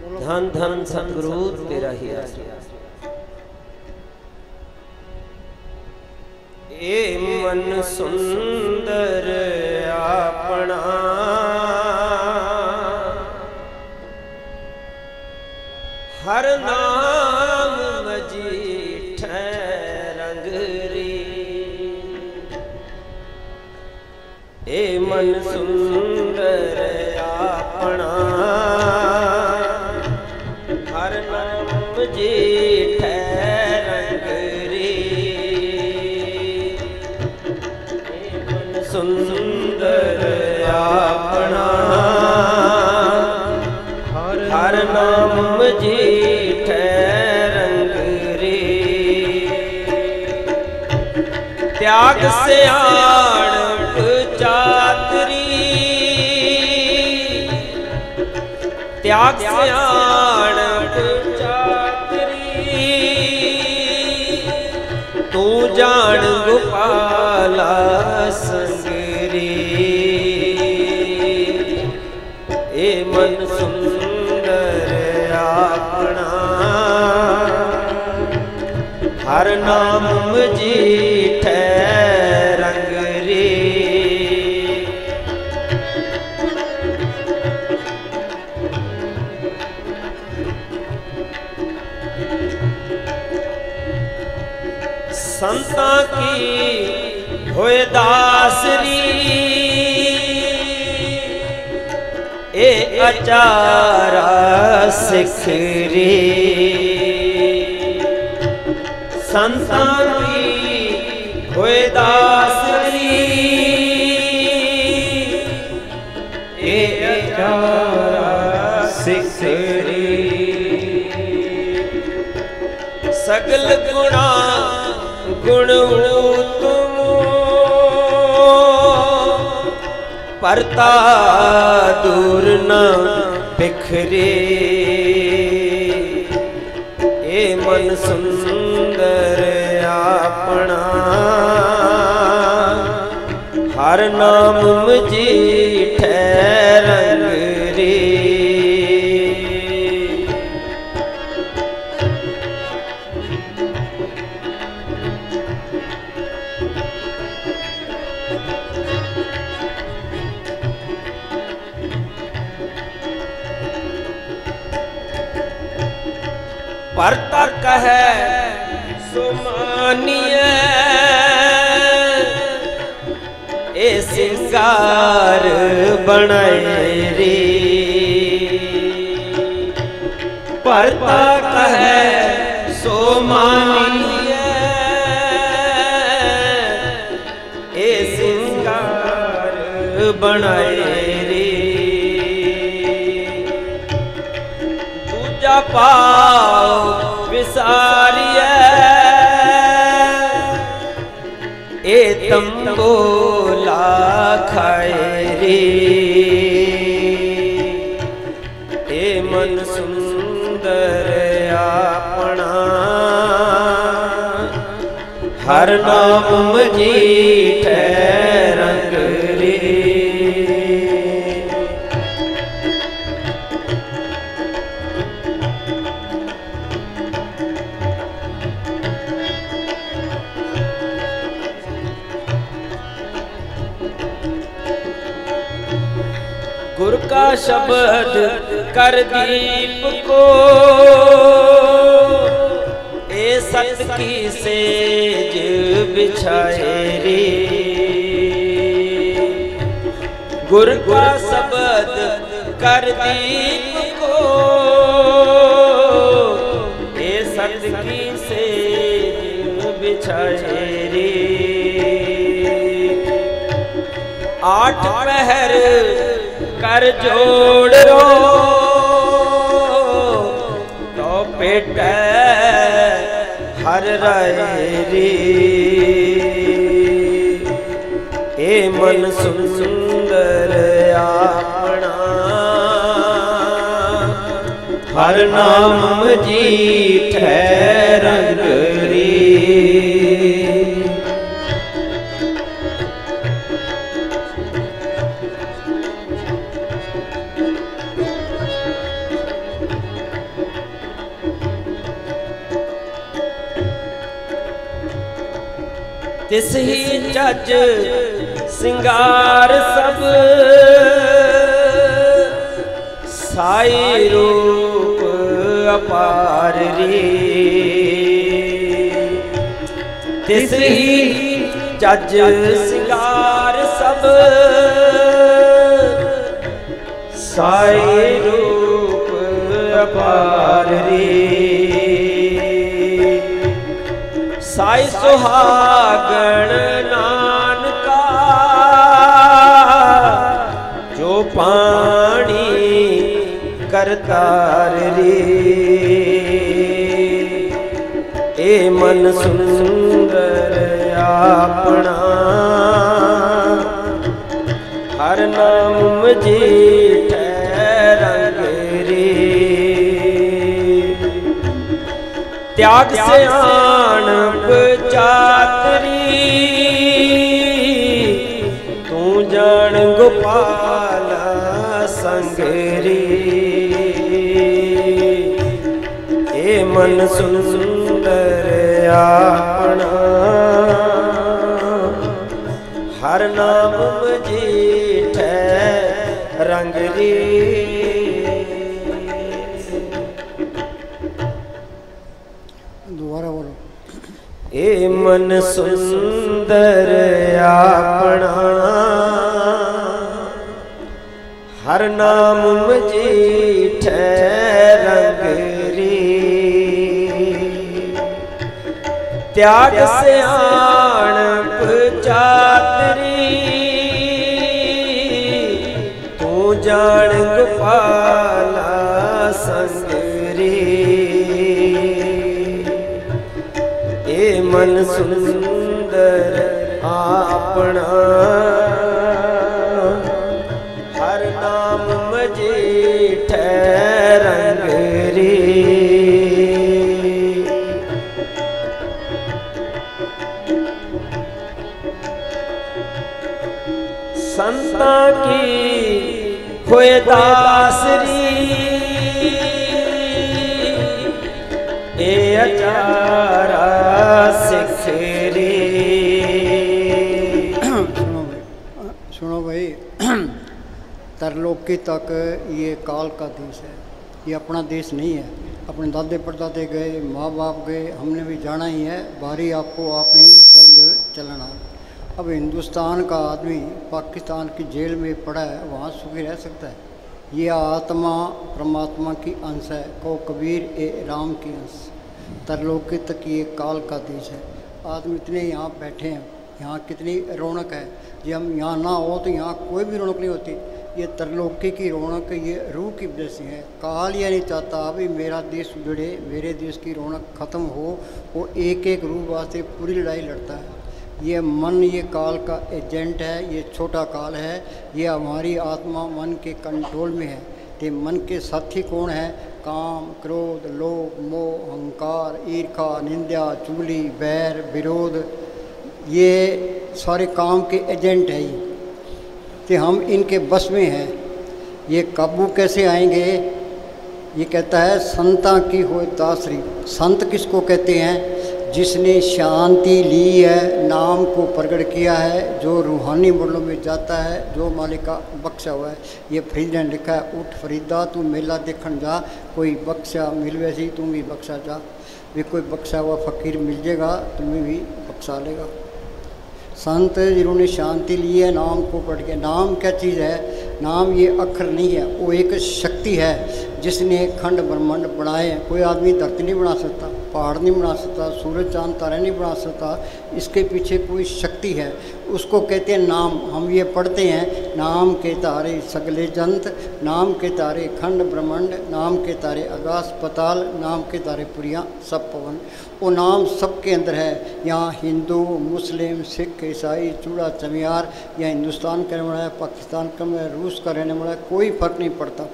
धन धन सतगुरु तेरा ही आसरा। ए मन सुंदर अपना हर नाम मजीठै रंग री। ए मन सुंदर अपना हर नाम मजीठै रंग री। ए मन सुंदर अपना हर नाम मजीठै रंग रे। त्याग से आड़प चातरी, त्याग से आड़प चातरी। तू जान गोपाला संगरी। ए मन सुंदर अपना हर नाम मजीठै रंग रे। संता की होए दासरी, ए अचारा सिख रे। संता की होए दासरी, ए अचारा सिख रे। सगल गुणा गुण तुम परता दूर न बिखरे। ए मन सुंदर अपना हर नाम मजीठै रंग रे। परता कहे सो मानिए, ए सिंगार बनाए रे। परता कहे सो मानिए, ए सिंगार बनाए रे। दूजा पाओ विसारिए, ए तंबोला खाए रे। ए मन सुंदर अपना हर नाम मजीठै रंग रे। गुर का शब्द कर दीप को, ए सत की सेज बिछाए रे। गुर का शब्द कर दीप को, ए सत की सेज बिछाए रे। आठ पहर कर जोड़ रो, तो पेट हर राय रे। ए मन सुंदर अपना हर नाम मजीठै रंग रे। तिस ही जज सिंगार सब साई रूप अपार रे। तिस ही जज सिंगार सब साई रूप अपार रे। साई सुहागण नानका जो पानी करतार रे। ए मन सुंदर अपना हर नाम मजीठै रंग रे। त्याग सियाणप चातरी तू जान गोपाल संग रे। ए मन सुंदर अपना हर नाम मजीठै रंग रे। दोबारा बोलो। ए मन सुंदर अपना हर नाम मजीठै रंग रे। त्याग सियाणप चातरी तू जान गोपाल संग रे। ए मन सुंदर अपना हर नाम मजीठै रंग रे। संता की होए दासरी ए अचारा सिख रे। सुनो भाई, तरलोकी तक ये काल का देश है, ये अपना देश नहीं है। अपने दादे परदादे गए, माँ बाप गए, हमने भी जाना ही है। बारी आपको आपने सब जगह चलना। अब हिंदुस्तान का आदमी पाकिस्तान की जेल में पड़ा है, वहाँ सुखी रह सकता है? ये आत्मा परमात्मा की अंश है। को कबीर ए राम की अंश। तरलोकी तक ये काल का देश है। आदमी इतने यहाँ बैठे हैं, यहाँ कितनी रौनक है। जी हम यहाँ ना हो तो यहाँ कोई भी रौनक नहीं होती। ये तरलोकी की रौनक ये रूह की वजह से है। काल ये नहीं चाहता अभी मेरा देश उजड़े, मेरे देश की रौनक ख़त्म हो। वो एक एक रूह वास्ते पूरी लड़ाई लड़ता है। ये मन ये काल का एजेंट है, ये छोटा काल है। ये हमारी आत्मा मन के कंट्रोल में है। तो मन के साथी कौन है? काम, क्रोध, लोभ, मोह, अहंकार, ईर्खा, निंदा, चुगली, बैर, विरोध, ये सारे काम के एजेंट है। ये तो हम इनके बस में हैं। ये काबू कैसे आएंगे? ये कहता है संता की हो दासरी। संत किसको कहते हैं? जिसने शांति ली है, नाम को प्रकट किया है, जो रूहानी मुल्लों में जाता है, जो मालिक का बख्शा हुआ है। ये फरीद ने लिखा है, उठ फरीदा तू मेला देखन जा, कोई बख्शा मिल वैसी तू भी बख्शा जा। वे कोई बख्शा हुआ फ़कीर मिल जाएगा, तुम्हें भी बख्शा लेगा। संत जिन्होंने शांति ली है, नाम को पढ़ के। नाम क्या चीज़ है? नाम ये अक्षर नहीं है, वो एक शक्ति है जिसने खंड ब्रह्मांड बनाए हैं। कोई आदमी धरती नहीं बना सकता, पहाड़ नहीं बना सकता, सूरज चांद तारे नहीं बना सकता। इसके पीछे कोई शक्ति है, उसको कहते हैं नाम। हम ये पढ़ते हैं, नाम के तारे सगले जंत, नाम के तारे खंड ब्रह्मांड, नाम के तारे आकाश पताल, नाम के तारे पुरियाँ सब पवन। वो नाम सबके अंदर है। यहाँ हिंदू, मुस्लिम, सिख, ईसाई, चूड़ा चमियार, या हिंदुस्तान का रहने वाला है, पाकिस्तान का है, रूस का रहने वाला है, कोई फर्क नहीं पड़ता।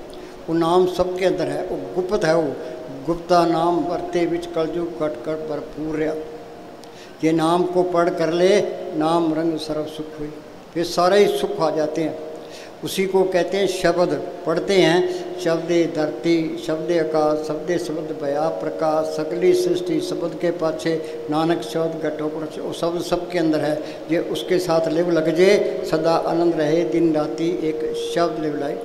वो नाम सबके अंदर है। वो गुप्त है। वो गुप्ता नाम बरते बिच कलजु कट कट भरपूर। ये नाम को पढ़ कर ले, नाम रंग सर्व सुख हुई, फिर सारे ही सुख आ जाते हैं। उसी को कहते हैं शब्द। पढ़ते हैं शब्दे धरती, शब्दे आकाश, शब्दे शब्द भया प्रकाश, सकली सृष्टि शब्द के पाछे, नानक शब्द घटो पर। वो शब्द सबके अंदर है, ये उसके साथ लिव लग जे, सदा आनंद रहे दिन राती एक शब्द लिव लाए।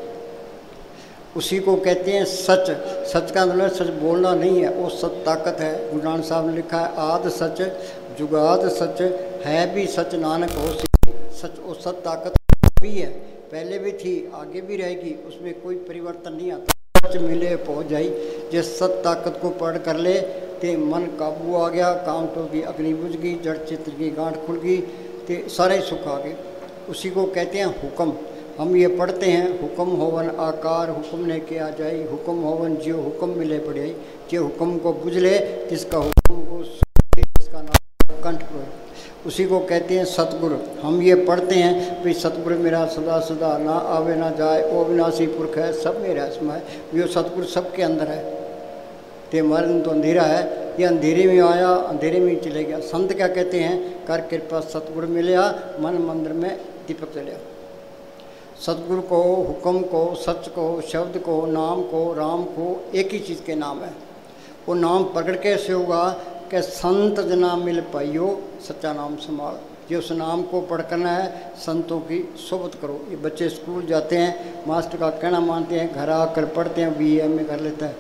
उसी को कहते हैं सच। सच का मतलब सच बोलना नहीं है, वो सच ताकत है। गुरु नानक साहब ने लिखा है आद सच जुगाद सच, है भी सच नानक हो सच। वो सच ताकत भी है, पहले भी थी, आगे भी रहेगी, उसमें कोई परिवर्तन नहीं आता। सच मिले पहुँच जाई, जिस सच ताकत को पढ़ कर ले ते मन काबू आ गया, कांटों की अग्नि बुझ गई, जड़ चित्र की गांठ खुल गई, ते सारे सुख आ गए। उसी को कहते हैं हुक्म। हम ये पढ़ते हैं हुक्म होवन आकार, हुक्म ने किया जाए, हुक्म होवन जियो हुक्म मिले पड़े, जे हुक्म को बुझले तिसका हुक्म को इसका नाम कंठ को। उसी को कहते हैं सतगुरु। हम ये पढ़ते हैं भाई सतगुरु मेरा सदा सदा ना आवे ना जाए, ओ अविनाशी पुरख है सब मेरा इसमें है। ये सतगुरु सबके अंदर है। ते हमारे दिन तो अंधेरा है, ये अंधेरे में आया अंधेरे में चले गया। संत क्या कहते हैं, कर कृपा सतगुरु मिलया, मन मंदिर में दीपक चलिया। सतगुरु को, हुक्म को, सच को, शब्द को, नाम को, राम को एक ही चीज़ के नाम है। वो नाम प्रकट कैसे होगा कि संत जना मिल पाइयो सच्चा नाम संभाल। जो उस नाम को पढ़ करना है, संतों की सोबत करो। ये बच्चे स्कूल जाते हैं, मास्टर का कहना मानते हैं, घर आकर पढ़ते हैं, BA कर लेता है।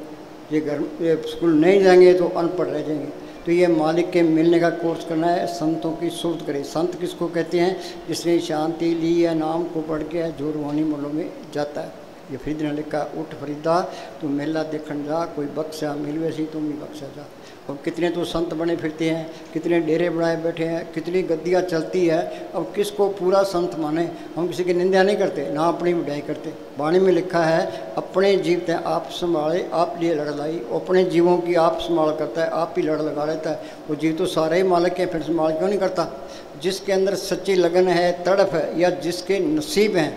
ये स्कूल नहीं जाएंगे तो अनपढ़ रह जाएंगे। तो ये मालिक के मिलने का कोर्स करना है, संतों की सोबत करें। संत किसको कहते हैं, जिसने शांति ली है, नाम को पढ़ के जो रूहानी मलों में जाता है। ये फरीद ने लिखा, उठ फरीदा तू मेला देखन जा, कोई बख्शा मिल वैसी तुम भी बख्शा जा। और कितने तो संत बने फिरते हैं, कितने डेरे बनाए बैठे हैं, कितनी गद्दियाँ चलती है। अब किसको पूरा संत माने। हम किसी की निंदा नहीं करते, ना अपनी बढ़ाई करते। वाणी में लिखा है, अपने जीव ते आप संभाले आप लिए लड़ लाई। अपने जीवों की आप संभाल करता है, आप ही लड़ लगा लेता है। वो जीव तो सारे ही मालिक है, फिर संभाल क्यों नहीं करता। जिसके अंदर सच्ची लगन है, तड़फ है, या जिसके नसीब हैं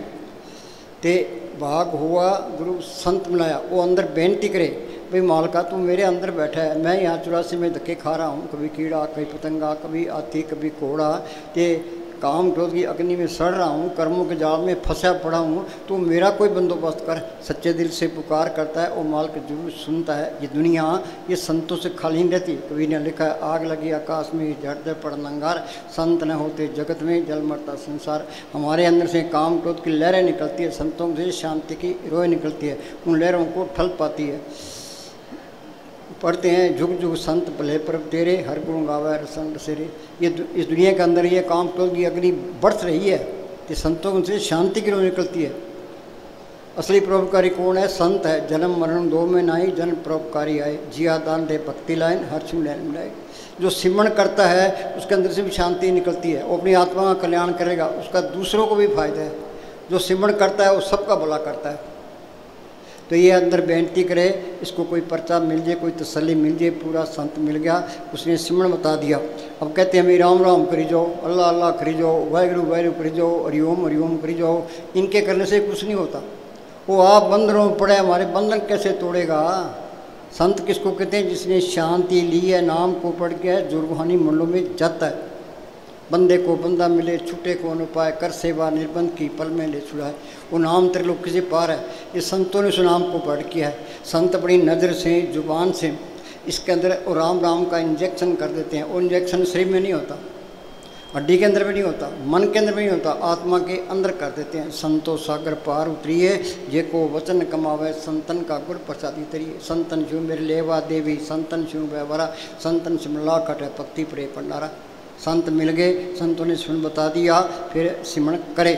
ते भाग हुआ गुरु संत मिलाया, वो अंदर बेनती करे भाई मालका तू मेरे अंदर बैठा है, मैं यहाँ 84 में धक्के खा रहा हूँ, कभी कीड़ा कभी पतंगा कभी हाथी कभी घोड़ा, ते काम क्रोध की अग्नि में सड़ रहा हूँ, कर्मों के जाल में फंसा पड़ा हूँ, तू मेरा कोई बंदोबस्त कर। सच्चे दिल से पुकार करता है, वो मालिक जरूर सुनता है। ये दुनिया ये संतों से खाली नहीं रहती। कवि ने लिखा है, आग लगी आकाश में झड़ते पड़ नंगार, संत न होते जगत में जल मरता संसार। हमारे अंदर से काम क्रोध की लहरें निकलती है, संतों से शांति की रोए निकलती है, उन लहरों को ठल पाती है। पढ़ते हैं, जुग जुग संत भले प्रभ तेरे, हर गुण गावे रसन रसेरे। ये इस दुनिया के अंदर ये काम क्रोध की अग्नि बढ़ रही है, कि संतों से शांति की रोह निकलती है। असली परोपकारी कौन है, संत है। जन्म मरण दो में नाई, जन परोपकारी आए, जिया दान दे भक्ति लाइन, हर छू लैन मिलाए। जो सिमरण करता है उसके अंदर से भी शांति निकलती है, वो अपनी आत्मा का कल्याण करेगा, उसका दूसरों को भी फायदा है। जो सिमरण करता है वो सबका भला करता है। तो ये अंदर बेनती करे, इसको कोई पर्चा मिल जाए, कोई तसल्ली मिल जाए, पूरा संत मिल गया, उसने सिमरण बता दिया। अब कहते हैं, राम राम करी जाओ, अल्लाह अल्लाह करी जाओ, वाहिगुरु वाहिगुरु करी जाओ, हरिओम करी जाओ। इनके करने से कुछ नहीं होता। वो आप बंधनों में पड़े, हमारे बंधन कैसे तोड़ेगा। संत किसको कहते हैं, जिसने शांति ली है, नाम को पढ़ के जो रूहानी मंडलों में जाता है। बंदे को बंदा मिले, छूटे को न पाए, कर सेवा निर्बंध की पल में ले छुड़ाए। वो नाम त्रिलोक से पार है। ये संतों ने उस नाम को पढ़ किया है। संत अपनी नज़र से, जुबान से इसके अंदर और राम राम का इंजेक्शन कर देते हैं। वो इंजेक्शन शरीर में नहीं होता, हड्डी के अंदर भी नहीं होता, मन के अंदर भी नहीं होता, आत्मा के अंदर कर देते हैं। संतो सागर पार उतरिए, जे को वचन कमावे, संतन का गुर प्रसादी तरिए। संतन शिव मेरे लेवा देवी, संतन शिव व्यवहारा, संतन शिमला कटे पक्ति प्रे पंडारा। संत मिल गए, संतों ने सुन बता दिया, फिर सिमरण करे।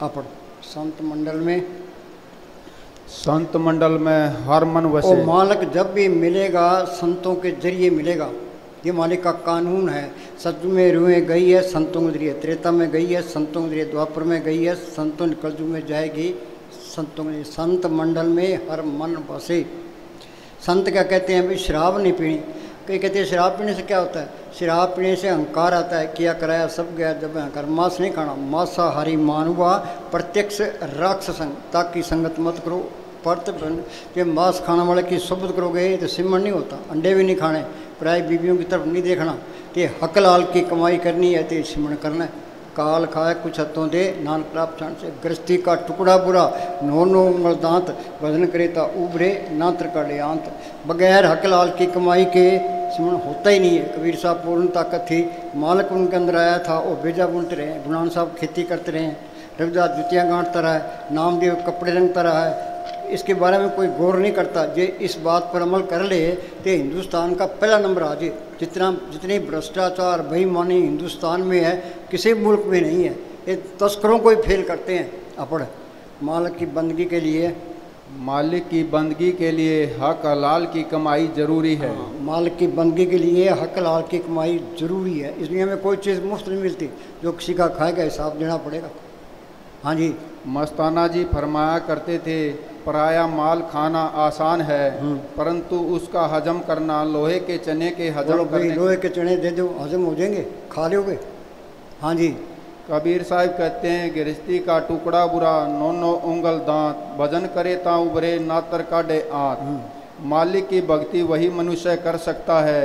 अपन संत मंडल में हर मन वसे। और मालिक जब भी मिलेगा संतों के जरिए मिलेगा। ये मालिक का कानून है। सतयुग में रूहें गई है, संतों के जरिए। त्रेता में गई है, संतों के जरिए। द्वापर में गई है, संतों ने कलयुग में जाएगी, संतों के। संत मंडल में हर मन बसे। संत क्या कहते हैं, भाई शराब नहीं पीनी। कई कहते हैं शराब पीने से क्या होता है, शराब पीने से अहंकार आता है, किया कराया सब गया जब अहंकार। मांस नहीं खाना, मांसाहारी मानवा प्रत्यक्ष राक्षस संग, ताकि संगत मत करो। पर्त ये मांस खाने वाले की सोबत करोगे तो सिमरण नहीं होता। अंडे भी नहीं खाने, प्राय बीवियों की तरफ नहीं देखना। तो हक लाल की कमाई करनी है तो सिमरण करना है। काल खाए कुछ हथों दे नानक प्राप्त क्षण से। गृहस्थी का टुकड़ा बुरा नो नो उंगल दांत भजन करे ता उबरे ना त्रिकाड़े आंत। बगैर हक लाल की कमाई के सिमरण होता ही नहीं है। कबीर साहब पूर्ण ताकत थी, मालिक उनके अंदर आया था, वो बेजा बुनते रहे। गुणान साहब खेती करते रहे, रविदास जुतियाँ गांठता रहा है, नामदेव कपड़े रंगता रहा है। इसके बारे में कोई गौर नहीं करता। जे इस बात पर अमल कर ले तो हिंदुस्तान का पहला नंबर आ जाए। जितनी भ्रष्टाचार बेईमानी हिंदुस्तान में है किसी मुल्क में नहीं है। ये तस्करों को ही फेल करते हैं अपड़। मालिक की बंदगी के लिए हक हलाल की कमाई जरूरी है। मालिक की बंदगी के लिए हक हलाल की कमाई जरूरी है। इस दुनिया में कोई चीज़ मुफ्त नहीं मिलती, जो किसी का खाएगा हिसाब देना पड़ेगा। हाँ जी, मस्ताना जी फरमाया करते थे, पराया माल खाना आसान है परंतु उसका हजम करना लोहे के चने के हजम करने। लोहे के चने दे दो, हजम हो जाएंगे, खा लोगे। हाँ जी, कबीर साहब कहते हैं, गृहस्थी का टुकड़ा बुरा नो नो उंगल दांत भजन करे ता उबरे नातर काढ़े आंत। मालिक की भक्ति वही मनुष्य कर सकता है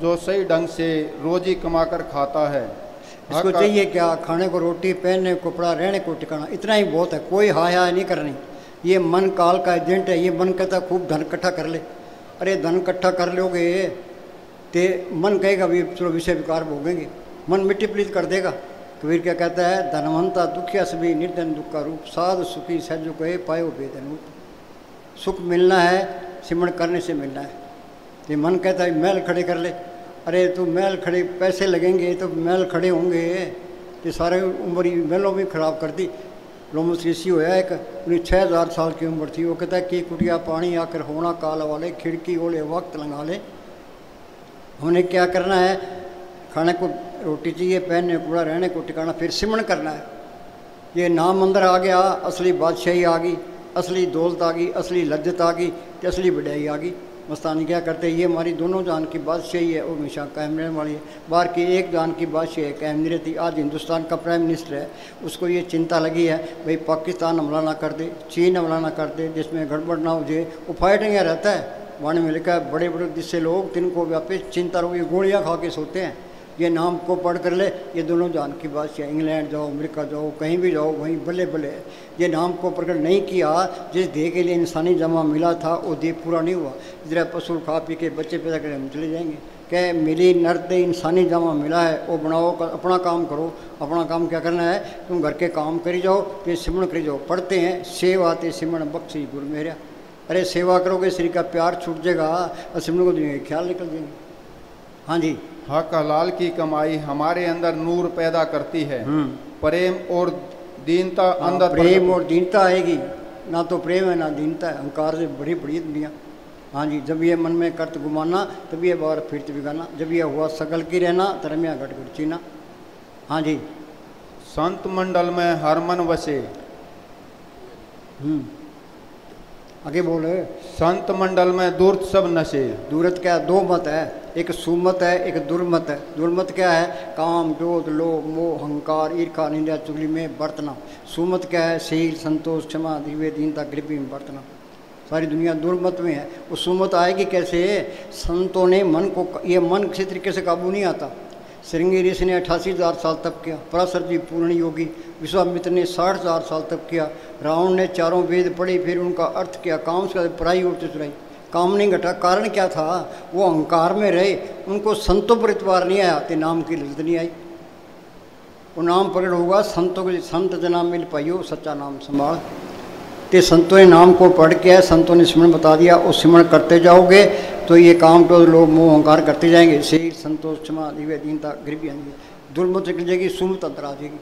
जो सही ढंग से रोजी कमाकर खाता है। इसको चाहिए क्या? खाने को रोटी, पहनने को कपड़ा, रहने को ठिकाना, इतना ही बहुत है। कोई हाय हाय नहीं करनी। ये मन काल का एजेंट है। ये मन कहता खूब धन इकट्ठा कर ले। अरे धन इकट्ठा कर लोगे तो मन कहेगा भी चलो विषय विकार भोगेंगे, मन मिट्टी प्लीत कर देगा। कबीर क्या कहता है, धनवंता दुखिया सभी निर्धन दुख का रूप, साध सुखी सहजो कहे पायो बेदन। सुख मिलना है सिमरण करने से मिलना है। तो मन कहता है महल खड़े कर ले। अरे तो महल खड़े पैसे लगेंगे तो महल खड़े होंगे, तो सारे उम्र ही महलों में खराब कर दी। लोमस ऋषि होया एक, उन्हें 6000 साल की उम्र थी। वो कहता है कि कुटिया पानी आकर होना काल वाले, खिड़की ओले वक्त लगा ले। हमने क्या करना है? खाने को रोटी चाहिए, पहनने को कपड़ा, रहने को ठिकाना, फिर सिमरण करना है। ये नाम अंदर आ गया, असली बादशाही आ गई, असली दौलत आ गई, असली लज्जत आ गई, तो असली बढ़ाई आ गई। मस्तानी क्या करते हैं, ये हमारी दोनों जान की बादशाही है, वो हमेशा कायम रहने वाली है। बाहर की एक जान की बादशाही है, कायम नहीं रहती। आज हिंदुस्तान का प्राइम मिनिस्टर है, उसको ये चिंता लगी है भाई पाकिस्तान हमला ना कर दे, चीन हमला ना कर दे, जिसमें गड़बड़ ना हो जाए। वो फाइटिंग रहता है। वाणी में लिखा है, बड़े बड़े जिससे लोग तिनको व्यापी चिंता रोगी गोलियाँ खा के सोते हैं। ये नाम को पढ़ कर ले, ये दोनों जान की बादशाह। इंग्लैंड जाओ, अमेरिका जाओ, कहीं भी जाओ, वहीं बल्ले बल्ले। ये नाम को प्रकट नहीं किया, जिस देह के लिए इंसानी जमा मिला था वो देह पूरा नहीं हुआ। जरा पशु खा पी के बच्चे पैदा करें हम चले जाएंगे। क्या मिली नर्द इंसानी जमा मिला है, वो बनाओ, अपना काम करो। अपना काम क्या करना है? तुम घर के काम करी जाओ, तो सिमरण करी जाओ। पढ़ते हैं, सेवा ते सिमरण बख्शी गुरु मेरा। अरे सेवा करोगे, श्री का प्यार छूट जाएगा और सिमरण को देंगे, ख्याल निकल जाएंगे। हाँ जी, हक हलाल की कमाई हमारे अंदर नूर पैदा करती है। प्रेम और दीनता अंदर, प्रेम और दीनता आएगी। ना तो प्रेम है ना दीनता है, अहंकार से बड़ी बड़ी दुनिया। हाँ जी, जब ये मन में कर्त गुमाना तब ये बार फिरत बिगाना, जब ये हुआ सकल की रहना तरमिया घट घट चीना। हाँ जी, संत मंडल में हर मन वसे। आगे बोले, संत मंडल में दूरत सब नशे। दूरत क्या? दो मत है, एक सुमत है, एक दुर्मत है। दुर्मत क्या है? काम, क्रोध, लोभ, मोह, अहंकार, ईर्खा, निंदा, चुगली में बरतना। सुमत क्या है? शील, संतोष, क्षमा, दिव्य, दीनता, गरीबी में बरतना। सारी दुनिया दुर्मत में है। वो सुमत आएगी कैसे? संतों ने मन को, ये मन किसी तरीके से काबू नहीं आता। श्रृंगी ऋषि ने 88,000 साल तप किया। पराशर जी पूर्ण योगी, विश्वामित्र ने 60,000 साल तप किया। रावण ने 4 वेद पढ़ी, फिर उनका अर्थ किया। काम से पढ़ाई और चुराई, काम नहीं घटा। कारण क्या था? वो अहंकार में रहे, उनको संतों पर इतबार नहीं आया, तो नाम की लज्जत नहीं आई। वो नाम प्रकट होगा संतों के, संत जना मिल पाइयो सच्चा नाम संभाल। ते संतों ने नाम को पढ़ के, संतों ने सिमरण बता दिया, उस सिमरण करते जाओगे तो ये काम तो लोग मोह अहंकार करते जाएंगे। शील, संतोष, क्षमा, दिव्य, दीनता, गरीबी आएंगी, दुर्मत निकल जाएगी, सुमत अंतर आ जाएगी।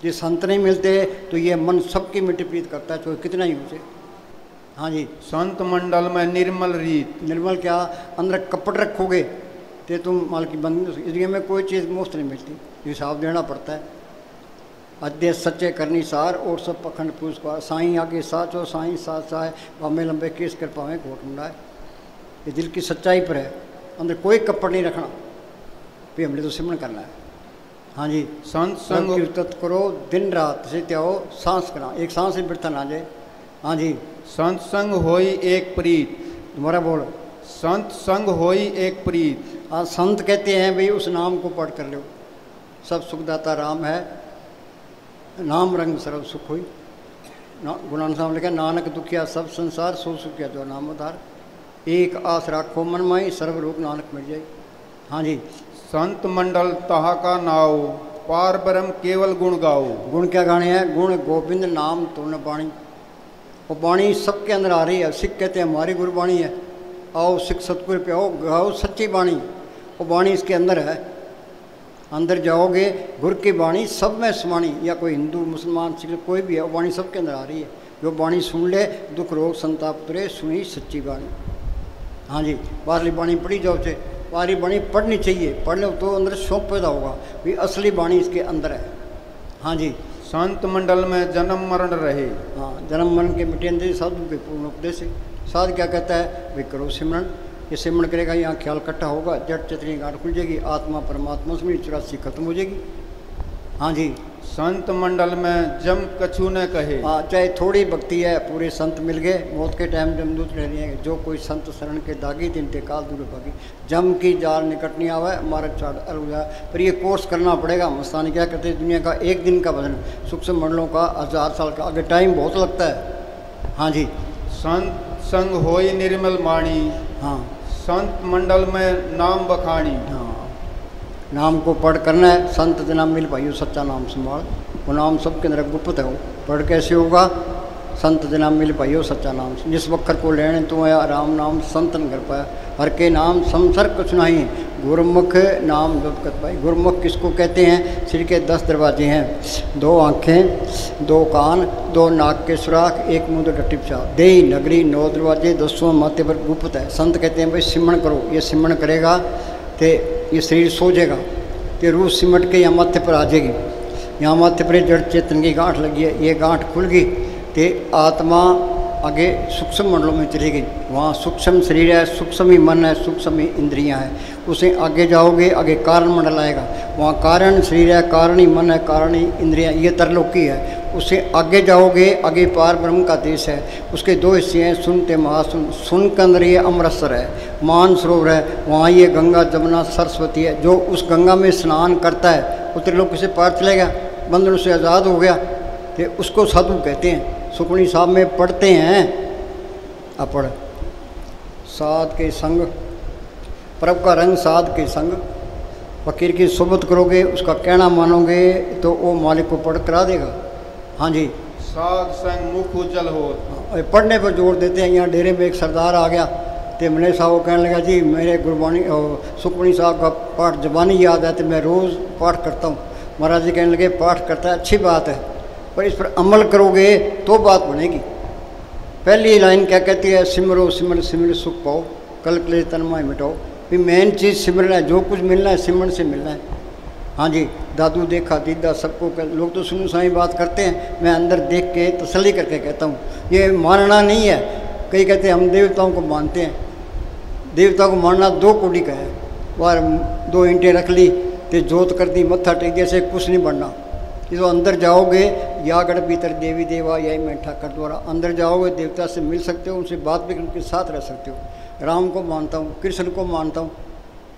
ये संत नहीं मिलते तो ये मन सबकी मिट्टी प्रीत करता है, चाहे कितना ही उसे। हाँ जी, संत मंडल में निर्मल रीत। निर्मल क्या? अंदर कपट रखोगे तो तुम माल की बंदी। इस दुनिया में कोई चीज़ मुफ्त नहीं मिलती, हिसाब देना पड़ता है। अध्यय सच्चे करनी सार और सब पखंड पुष्कार। साईं आगे साचो साईं साथ साय, बामे लंबे केस कर पावे घोट मुंडाए। ये दिल की सच्चाई पर है, अंदर कोई कपट नहीं रखना। भी हमने तो सिमरण करना है। हाँ जी, संत संग कीर्तन करो दिन रात से त्याओ, सांस करा, एक सांस ही बिरता ना जाए। हाँ जी, संत संग होई एक प्रीत। तुम्हारा बोल, संत संग होई एक प्रीत। आज संत कहते हैं भाई उस नाम को पढ़ कर लो। सब सुखदाता राम है, नाम रंग सर्व सुख हुई। गुणान साहब लिखा नानक दुखिया सब संसार, सो सुखिया जो नाम उधार। एक आस राखो मन माई, सर्व रोग नानक मिट जाए। हाँ जी। संत मंडल तहा का नाव, पार ब्रह्म केवल गुण गाओ। गुण क्या गाने हैं? गुण गोविंद नाम तुन बाणी। वो बाणी सबके अंदर आ रही है। सिख कहते हैं हमारी गुरबाणी है, आओ सिख सतगुरु पे आओ, गाओ सच्ची बाणी। वो बाणी इसके अंदर है, अंदर जाओगे गुरु की बाणी सब में समानी। या कोई हिंदू मुसलमान सिख कोई भी है, वो बाणी सबके अंदर आ रही है। जो बाणी सुन ले दुख रोग संताप तुरे, सुनी सच्ची बाणी। हाँ जी। बाहरली बाणी पढ़ी जाओ चे, बाहरी बाणी पढ़नी चाहिए, पढ़ लो तो अंदर शौक पैदा होगा भी असली बाणी इसके अंदर है। हाँ जी। संत मंडल में जन्म मरण रहे। हाँ, जन्म मरण के मिटेंदे साधु के पूर्ण उपदेश। साध क्या कहता है? भाई करो सिमरन, ये सिमरन करेगा यहाँ ख्याल इकट्ठा होगा, जड़ चतरी गांठ खुल जाएगी, आत्मा परमात्मा से 84 खत्म हो जाएगी। हाँ जी। संत मंडल में जम कछु न कहे। हाँ, चाहे थोड़ी भक्ति है, पूरे संत मिल गए, मौत के टाइम जमदूत रह रही है। जो कोई संत शरण के दागी, तिनते काल दूर भागी। जम की जाल निकट नहीं आवा, मारक चाट अलुजा। पर ये कोर्स करना पड़ेगा। मस्तानी क्या कहते हैं? दुनिया का एक दिन का भजन, सूक्ष्म मंडलों का 1000 साल का, आगे टाइम बहुत लगता है। हाँ जी। संत संग होई निर्मल वाणी। हाँ। संत मंडल में नाम बखानी। हाँ, नाम को पढ़ करना है। संत के नाम मिल पाइयो सच्चा नाम संभाल। वो नाम सबके अंदर गुप्त है। वो पढ़ कैसे होगा? संत के नाम मिल पाइयो सच्चा नाम। जिस वक्र को लेने तू आया, राम नाम संतन कर पाया। हर के नाम संसर कुछ नहीं, गुरुमुख नाम जप कर पाई। गुरुमुख किसको कहते हैं? सिर के 10 दरवाजे हैं, 2 आँखें, 2 कान, 2 नाक के सुराख, 1 मुँह तो डट्टी पिछा। देही नगरी 9 दरवाजे, 10वां माथे पर गुप्त है। संत कहते हैं भाई सिमरन करो। ये सिमरन करेगा तो ये शरीर सो जाएगा, तो रूह सिमट के यहाँ माथे पर आ जाएगी। यहाँ माथे पर जड़ चेतन की गांठ लगी है, ये गांठ खुल गई तो आत्मा आगे सूक्ष्म मंडलों में चली गई। वहाँ सूक्ष्म शरीर है, सूक्ष्म ही मन है, सूक्ष्म ही इंद्रियाँ हैं। उसे आगे जाओगे, आगे कारण मंडल आएगा। वहाँ कारण शरीर है, कारण ही मन है, कारण ही इंद्रियाँ, ये तरलोकी है। उसे आगे जाओगे, आगे पार ब्रह्म का देश है। उसके 2 हिस्से हैं, सुनते महासुन। सुन के अंदर ये अमृतसर है, मान सरोवर है। वहाँ ये गंगा जमुना सरस्वती है। जो उस गंगा में स्नान करता है वो त्रिलोकी से पार चलेगा, बंधनों से आज़ाद हो गया, तो उसको साधु कहते हैं। सुखमनी साहब में पढ़ते हैं, अपढ़ साध के संग, प्रभ का रंग साध के संग। फकीर की सोबत करोगे, उसका कहना मानोगे तो वो मालिक को पढ़ करा देगा। हाँ जी। साध संग मुख उज्जवल हो। पढ़ने पर जोर देते हैं। यहाँ डेरे में एक सरदार आ गया, तो मैंने साहब को कहने लगा जी मेरे गुरबाणी सुखमनी साहब का पाठ जबानी याद है, तो मैं रोज़ पाठ करता हूँ। महाराज जी कहने लगे पाठ करता है अच्छी बात है, पर इस पर अमल करोगे तो बात बनेगी। पहली लाइन क्या कहती है? सिमरो सिमर सिमर सुख पाओ, कल कले तन माय मिटाओ। भी मेन चीज़ सिमरना है, जो कुछ मिलना है सिमरन से मिलना है। हाँ जी। दादू देखा दीदा सबको लोग तो सुनो साई बात करते हैं, मैं अंदर देख के तसल्ली करके कहता हूँ। ये मानना नहीं है। कई कहते हैं हम देवताओं को मानते हैं। देवताओं को मानना 2 कोड़ी का है। बाहर 2 ईंटें रख ली तो जोत कर दी, मत्था टेक दिया, से कुछ नहीं बनना। जो अंदर जाओगे, या गढ़ भीतर देवी देवा यही मैं ठाकर द्वारा। अंदर जाओगे देवता से मिल सकते हो, उनसे बात भी उनके साथ रह सकते हो। राम को मानता हूँ, कृष्ण को मानता हूँ।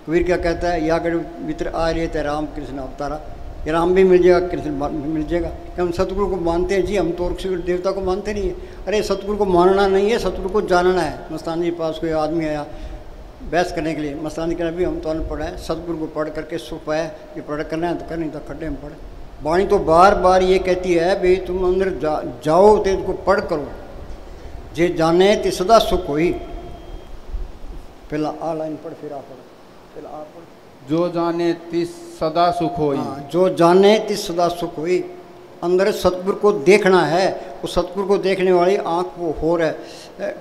कबीर क्या कहता है? या गढ़ भीतर आ रहे थे राम कृष्ण अवतारा। ये राम भी मिल जाएगा, कृष्ण भी मिल जाएगा। हम सतगुरु को मानते हैं जी, हम तो किसी देवता को मानते नहीं है। अरे सतगुरु को मानना नहीं है, सतगुरु को जानना है। मस्तानी के पास कोई आदमी आया बहस करने के लिए। मस्तानी कह भी हम तो अनपढ़ हैं, सतगुरु को पढ़ करके सुख पाए। ये पढ़ करना है तो कर, नहीं तो खड्डे में पढ़े। वाणी तो बार बार ये कहती है भाई तुम अंदर जाओ तो इनको पढ़ करो, जे जाने तो सदा सुख होई। पहला आ लाइन पढ़, फिर आ पढ़, पहला आ पढ़। जो जाने तिस सदा सुख होई। हाँ, जो जाने तिस सदा सुख होई। अंदर सतगुरु को देखना है। वो सतगुरु को देखने वाली आँख वो हो है।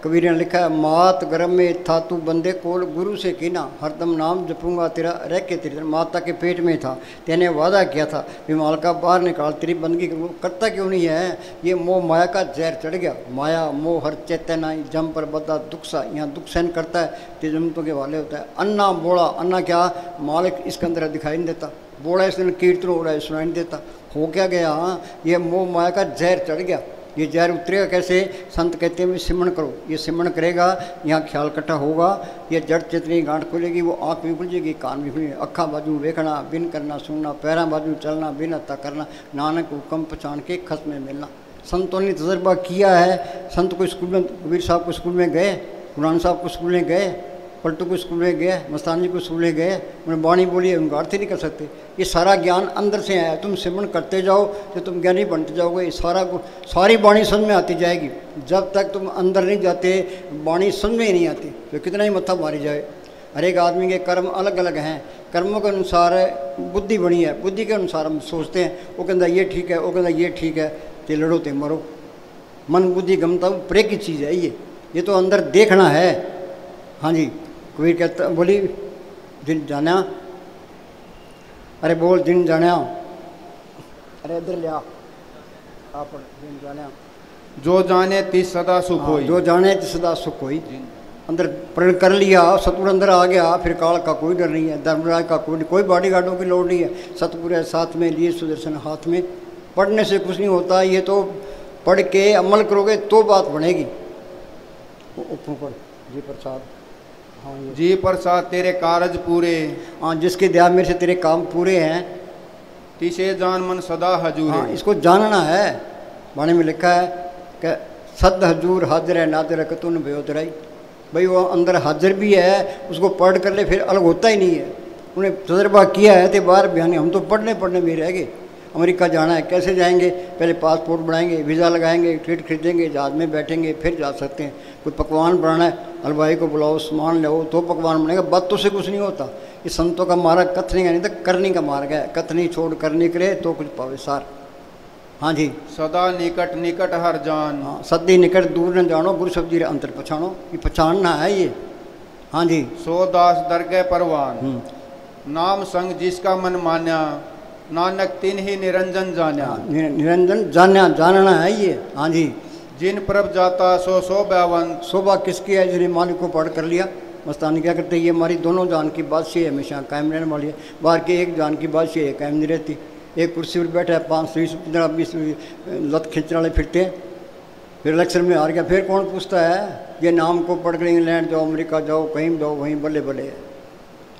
कबीर ने लिखा है, मात गर्भ में था तू बंदे कोल, गुरु से कीना हरदम नाम जपूंगा तेरा रह के तेरी। माता के पेट में था, तेने वादा किया था भी मालका बाहर निकाल तेरी बंदगी करूँ। करता क्यों नहीं है? ये मोह माया का जहर चढ़ गया। माया मोह हर चैतना जम पर बदा दुख सा। यहाँ दुख सहन करता है तो जमतों के वाले होता है। अन्ना बोला, अन्ना क्या? मालिक इसके अंदर दिखाई नहीं देता। बोला इसने कीर्तन हो रहा है, सुनाई नहीं देता। हो क्या गया? ये मोह माया का जहर चढ़ गया। ये जहर उतरेगा कैसे? संत कहते हैं सिमरण करो, ये सिमरण करेगा, यहाँ ख्याल इकट्ठा होगा, ये जड़ चेतनी गांठ खुलेगी, वो आँख भी खुलेगी, कान भी खुलेगी, अखा बाजू वेखना बिन करना सुनना, पैरा बाजू चलना बिन हत्ता करना, नानक हुक्म पहचान के खस में मिलना। संतों ने तजर्बा किया है। संत को स्कूल में, कबीर साहब को स्कूल में गए, कुरान साहब को स्कूल में गए, पलटू को स्कूल में गए, मस्तान जी को स्कूल में गए, उन्हें बाणी बोली, उनका अर्थ ही नहीं कर सकते। ये सारा ज्ञान अंदर से आया। तुम सिमरण करते जाओ तो तुम ज्ञानी बनते जाओगे। सारी बाणी समझ में आती जाएगी। जब तक तुम अंदर नहीं जाते बाणी समझ में ही नहीं आती, तो कितना ही मत्था मारी जाए। हर एक आदमी के कर्म अलग अलग हैं, कर्मों के अनुसार बुद्धि बनी है, बुद्धि के अनुसार हम सोचते हैं। वो कहता ये ठीक है, वो कहता ये ठीक है, ते लड़ो ते मरो। मन बुद्धि गमता परे की चीज़ है ये तो अंदर देखना है। हाँ जी, कबीर कहता बोली जिन जाना, अरे बोल जिन जाना, अरे इधर लिया आप, जिन जाना जो जाने तिस सदा सुख होई, जो जाने तिस सदा सुख होई। अंदर प्रण कर लिया, सतपुर अंदर आ गया, फिर काल का कोई डर नहीं है, धर्मराज का कोई बॉडी गार्डों की लोड़ नहीं है। सतपुर है साथ में, लिए सुदर्शन हाथ में। पढ़ने से कुछ नहीं होता, ये तो पढ़ के अमल करोगे तो बात बनेगी। ऊपर जी प्रसाद, हाँ जी प्रसाद तेरे कारज पूरे, हाँ जिसके दया मेरे से तेरे काम पूरे हैं, तिसे जान मन सदा हजूर। हाँ इसको जानना है। वाणी में लिखा है कि सद हजूर हाजिर है नादिर कतुन बेउतराई। भाई वो अंदर हाजिर भी है, उसको पढ़ कर ले फिर अलग होता ही नहीं है। उन्हें तजर्बा किया है तो बाहर बयानी, हम तो पढ़ने में रह गए। अमेरिका जाना है, कैसे जाएंगे? पहले पासपोर्ट बनाएंगे, वीज़ा लगाएंगे, टिकट खरीदेंगे, जहाज में बैठेंगे, फिर जा सकते हैं। कोई पकवान बनाना है, हलवाई को बुलाओ, सामान लो तो पकवान बनेगा। बातों से कुछ नहीं होता। ये संतों का मार्ग कथनी का नहीं था, करने का मार्ग है। कथनी छोड़ करने करे तो कुछ पावे सार। हाँ जी, सदा निकट निकट हर जान, हाँ सदी निकट दूर न जानो, गुरु शब्द अंतर पछाणो। ये पहचानना है ये। हाँ जी, सो दास दरगह परवान, नाम संग जिसका मन मान्या, नानक तीन ही निरंजन जान्या। निरंजन जान्या, जानना है ये। हाँ जी, जिन प्रभ जाता सो ब्यावंत, शोभा किसकी है? जिन्हें मालिक को पढ़ कर लिया। मस्तानी क्या करते हैं? ये हमारी दोनों जान की बादशाही हमेशा कायम रहने वाली है। बाहर की एक जान की बादशाही है, कायम नहीं रहती। एक कुर्सी पर बैठा है, 520 लत खींचने वाले फिरते हैं, फिर इलेक्शन में हार गया, फिर कौन पूछता है? ये नाम को पढ़ कर इंग्लैंड जाओ, अमेरिका जाओ, कहीं जाओ, वहीं बल्ले बल्ले है।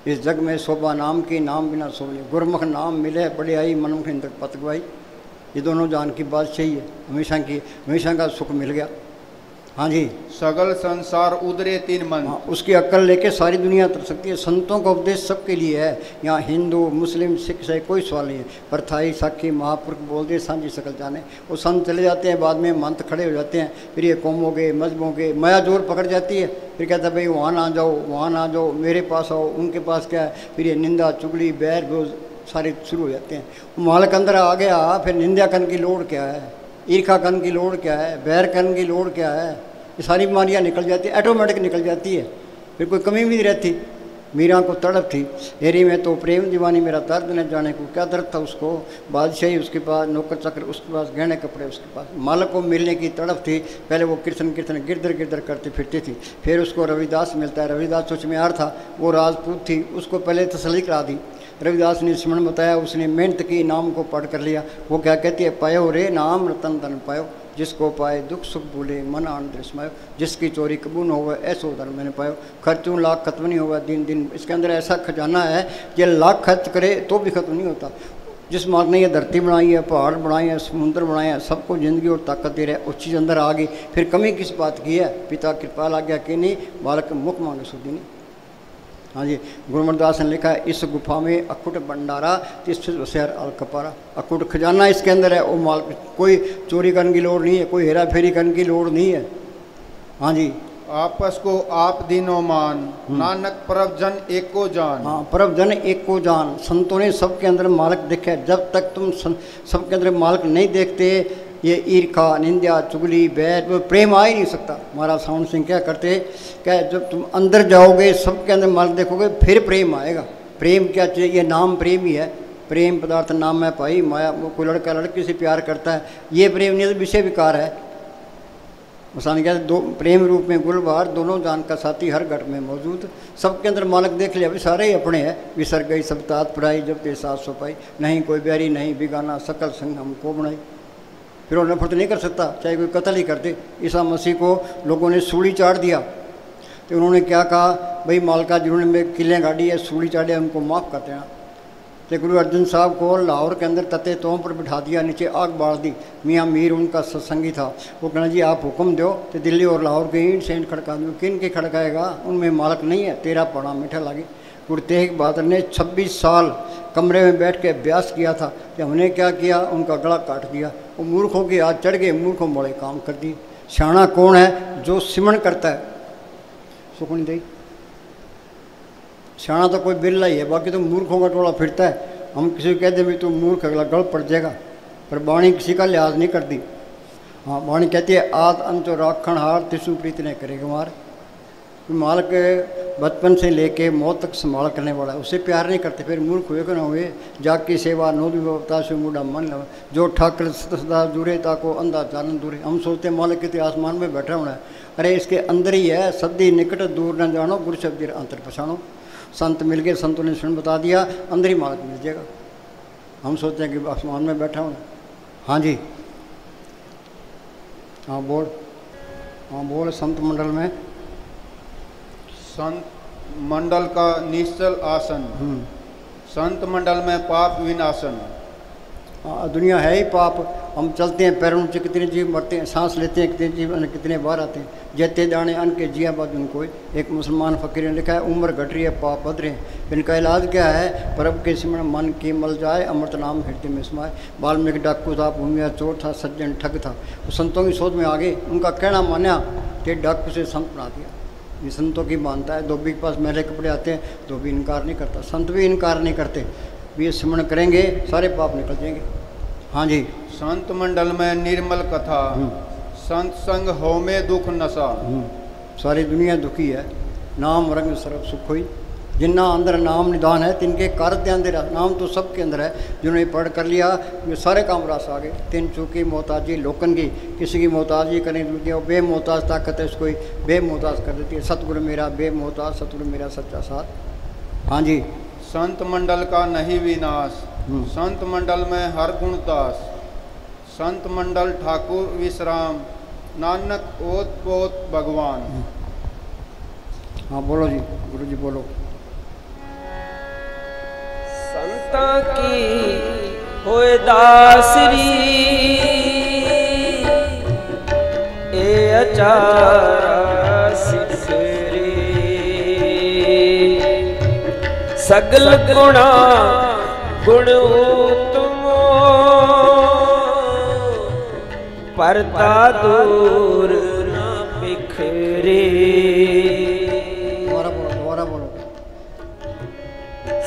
इस जग में शोभा नाम की, नाम बिना सोने। गुरमुख नाम मिले बड़े आई, मनमुख इंद्र पतगवाई। ये दोनों जान की बात सही है, हमेशा का सुख मिल गया। हाँ जी, सगल संसार उदरे तीन मन, हाँ, उसकी अक्ल लेके सारी दुनिया तर सकती है। संतों का उपदेश सबके लिए है। यहाँ हिंदू मुस्लिम सिख से कोई सवाल नहीं है। परथाई साखी महापुरुष बोलते सांझी सकल जाने। वो संत चले जाते हैं, बाद में मंत खड़े हो जाते हैं। फिर ये कौम हो गए, मजहब हो गए, माया जोर पकड़ जाती है। फिर कहता है भाई वहाँ ना जाओ, वहाँ ना जाओ, मेरे पास आओ, उनके पास क्या है? फिर ये निंदा चुगली बैर बोझ सारे शुरू हो जाते हैं। मालक अंदर आ गया, फिर निंदा करने की लोड़ क्या है? ईर्खा करने की लोड़ क्या है? बैर करने की लोड़ क्या है? ये सारी बीमारियाँ निकल जाती है, ऑटोमेटिक निकल जाती है। फिर कोई कमी भी नहीं रहती। मीरा को तड़प थी, हेरी में तो प्रेम दीवानी, मेरा दर्द न जाने को। क्या दर्द था उसको? बादशाही उसके पास, नौकर चक्र उसके पास, गहने कपड़े उसके पास, मालक को मिलने की तड़प थी। पहले वो कीर्तन गिरधर करते फिरती थी। फिर उसको रविदास मिलता है। रविदास सोच में यार था, वो राजपूत थी, उसको पहले तसल्ली करा दी। रविदास ने स्मरण बताया, उसने मेहनत की, नाम को पढ़ कर लिया। वो क्या कहती है? पायो रे नाम रतन धन पायो, जिसको पाए दुख सुख भूले मन आनंद रसमायो, जिसकी चोरी कबूल न होगा ऐसो धर्म मैंने पायो, खर्चों लाख खत्म नहीं होगा दिन दिन। इसके अंदर ऐसा खजाना है, ये लाख खर्च करे तो भी खत्म नहीं होता। जिस मार्ग ने ये धरती बनाई है, पहाड़ बनाए हैं, समुद्र बनाए हैं, सबको जिंदगी और ताकत दे रहा है, उस चीज़ अंदर आ गई। फिर कमी किस बात की है? पिता कृपाल आ गया कि नहीं, बालक मुख मांगे सुधी नहीं। हाँ जी, गुरु अमरदास ने लिखा है, इस गुफा में अकुट भंडारा, शहर अल कपारा। अकुट खजाना इसके अंदर है। वो माल कोई चोरी करने की लोड़ नहीं है, कोई हेरा फेरी करने की लोड़ नहीं है। हाँ जी, आपस को आप दीनो मान, नानक परब जन एक को जान। हाँ, परब जन एक को जान। संतों ने सबके अंदर मालक देखा। जब तक तुम सबके अंदर मालक नहीं देखते, ये ईर्खा निंदा चुगली बैर वो प्रेम आ ही नहीं सकता। महाराज सावन सिंह क्या करते, क्या जब तुम अंदर जाओगे, सबके अंदर मालक देखोगे, फिर प्रेम आएगा। प्रेम क्या चाहिए? ये नाम प्रेम ही है। प्रेम पदार्थ नाम है भाई माया। कोई लड़का लड़की से प्यार करता है, ये प्रेम नहीं, तो विषय विकार है। मसान क्या दो प्रेम रूप में गुलबार, दोनों जान का साथी हर घट में मौजूद। सबके अंदर मालक देख लिया, अभी सारे ही अपने हैं। विसर गई सब तात पढ़ाई, जब ते साथ सफाई, नहीं कोई ब्यारी नहीं बिगाना, सकल संग हमको बनाई। फिर वो नफरत नहीं कर सकता, चाहे कोई कत्ल ही कर दे। ईसा मसीह को लोगों ने सूली चाड़ दिया, तो उन्होंने क्या कहा, भाई मालका जिन्होंने में किलें गाड़ी है, सूली चाड़े, उनको माफ़ कर देना। तो गुरु अर्जन साहब को लाहौर के अंदर तते तों पर बिठा दिया, नीचे आग बाढ़ दी। मियाँ मीर उनका सत्संगी था, वो कहना जी आप हुक्म दो तो दिल्ली और लाहौर के ईंट से ईंट खड़का दूँ। किन के खड़काएगा, उनमें मालक नहीं है, तेरा पड़ा मीठा लागे। गुरु तेग बहादुर ने 26 साल कमरे में बैठ के अभ्यास किया था, कि हमने क्या किया, उनका गला काट दिया। वो मूर्खों के हाथ चढ़ गए, मूर्खों बड़े काम कर दिए। शाना कौन है, जो सिमरण करता है, सुकून दे। शाना तो कोई बिरला ही है, बाकी तो मूर्खों का टोला फिरता है। हम किसी को कहते हैं भी तू मूर्ख, अगला गल पड़ जाएगा, पर वाणी किसी का लिहाज नहीं करती। हाँ, वाणी कहती है आद अंतो राखण हार तिसु प्रीत ने करेगा मार। मालक बचपन से लेके मौत तक संभाल करने वाला है, उससे प्यार नहीं करते, फिर मूर्ख हुए कि ना हुए। जाग की सेवा नोदी बता से मुड़ा मन लव, जो ठाकर सदा जुड़े ताको अंधा चालन दूरे। हम सोचते मालक कितने आसमान में बैठा होना है, अरे इसके अंदर ही है, सदी निकट दूर न जानो, गुरु शब्द अंतर पछानो। संत मिल गए, संतों ने सुन बता दिया, अंदर ही मालक मिल जाएगा। हम सोचते हैं कि आसमान में बैठा होना। हाँ जी, हाँ बोल, हाँ बोल। संत मंडल में, संत मंडल का निश्चल आसन, संत मंडल में पाप विनाशन। दुनिया है ही पाप। हम चलते हैं पैरों से, कितने जीव मरते हैं, सांस लेते हैं कितने जीव, कितने बार आते हैं। जेते दाने अन्न के जिया बाद उनको। एक मुसलमान फ़कीर ने लिखा है, उम्र घट रही है पाप बद रहे हैं, इनका इलाज क्या है, परब के सिमरण मन की मल जाए, अमृत नाम हृदय में समाए। वाल्मीकि डाकू था, भूमिया चोर था, सज्जन ठग था, वो संतों की सोच में आ गए, उनका कहना माना, ते डाकू से संत बना दिया। ये संतों की मानता है। धोबी के पास मैले कपड़े आते हैं, धोबी इनकार नहीं करता, संत भी इनकार नहीं करते। ये सिमरण करेंगे सारे पाप निकल जाएंगे। हाँ जी, संत मंडल में निर्मल कथा, संत संग हो में दुख नशा। सारी दुनिया दुखी है, नाम रंग सरब सुख हुई। जिन्ना अंदर नाम निदान है, तिनके कार्य ध्यान दे रहा। नाम तो सबके अंदर है, जिन्होंने पढ़ कर लिया ये सारे काम रास आ गए। तीन चूकी मोहताजी लोकन की, किसी की मोहताजी करने देती है, बेमोहताज ताकत है, उसको बेमोहताज कर देती है। सतगुरु मेरा बेमोहताज, सतगुरु मेरा सच्चा साथ। हाँ जी, संत मंडल का नहीं विनाश, संत मंडल में हर गुण दास। संत मंडल ठाकुर विश्राम, नानक ओत पोत भगवान। हाँ बोलो जी, गुरु जी बोलो। संता की होए दासरी, ए अचारा सिखरी। सगल गुणा गुण तुमो, परता दूर न बिखरे। दोबारा बोलो।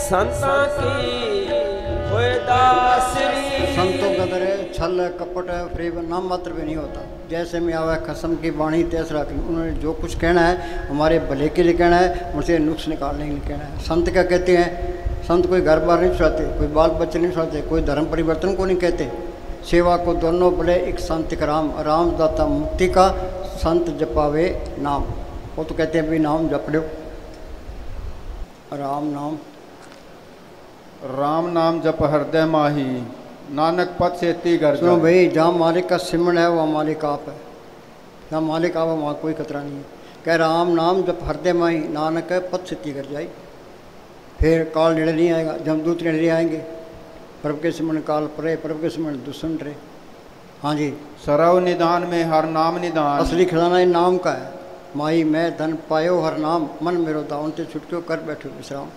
संता की होए दासरी। संतों का दर छल कपट प्रेम नाम मात्र भी नहीं होता। जैसे में आवा खसम की वाणी तैस रख, उन्होंने जो कुछ कहना है हमारे भले के लिए कहना है, उनसे नुक्स निकालने के लिए कहना है। संत क्या कहते हैं, संत कोई घर बार नहीं छुड़ाते, कोई बाल बच्चे नहीं छुड़ाते, कोई धर्म परिवर्तन को नहीं कहते। सेवा को दोनों भले एक संत का राम, राम दाता मुक्ति का, संत जपावे नाम। वो तो कहते हैं भाई नाम जप लो, राम नाम। राम नाम जप हृदय माही, नानक पद से ती घर। सुनो भाई, जहाँ मालिक का सिमरण है वहाँ मालिक आप है, जहाँ मालिक आप है वहाँ कोई खतरा नहीं है। कह राम नाम जप हृदय माही, नानक है पद से ती घर जाई। फिर काल नेड़े नहीं आएगा, जमदूत नेड़े आएंगे। प्रभु के सिमरण काल परे, प्रभु के सिमरण दुष्ण रे। हाँ जी, सरव निदान में हर नाम निदान। असली खजाना इन नाम का है। माई मैं धन पायो हर नाम, मन मेरो दावन से छुटक्यो कर बैठो विश्राम।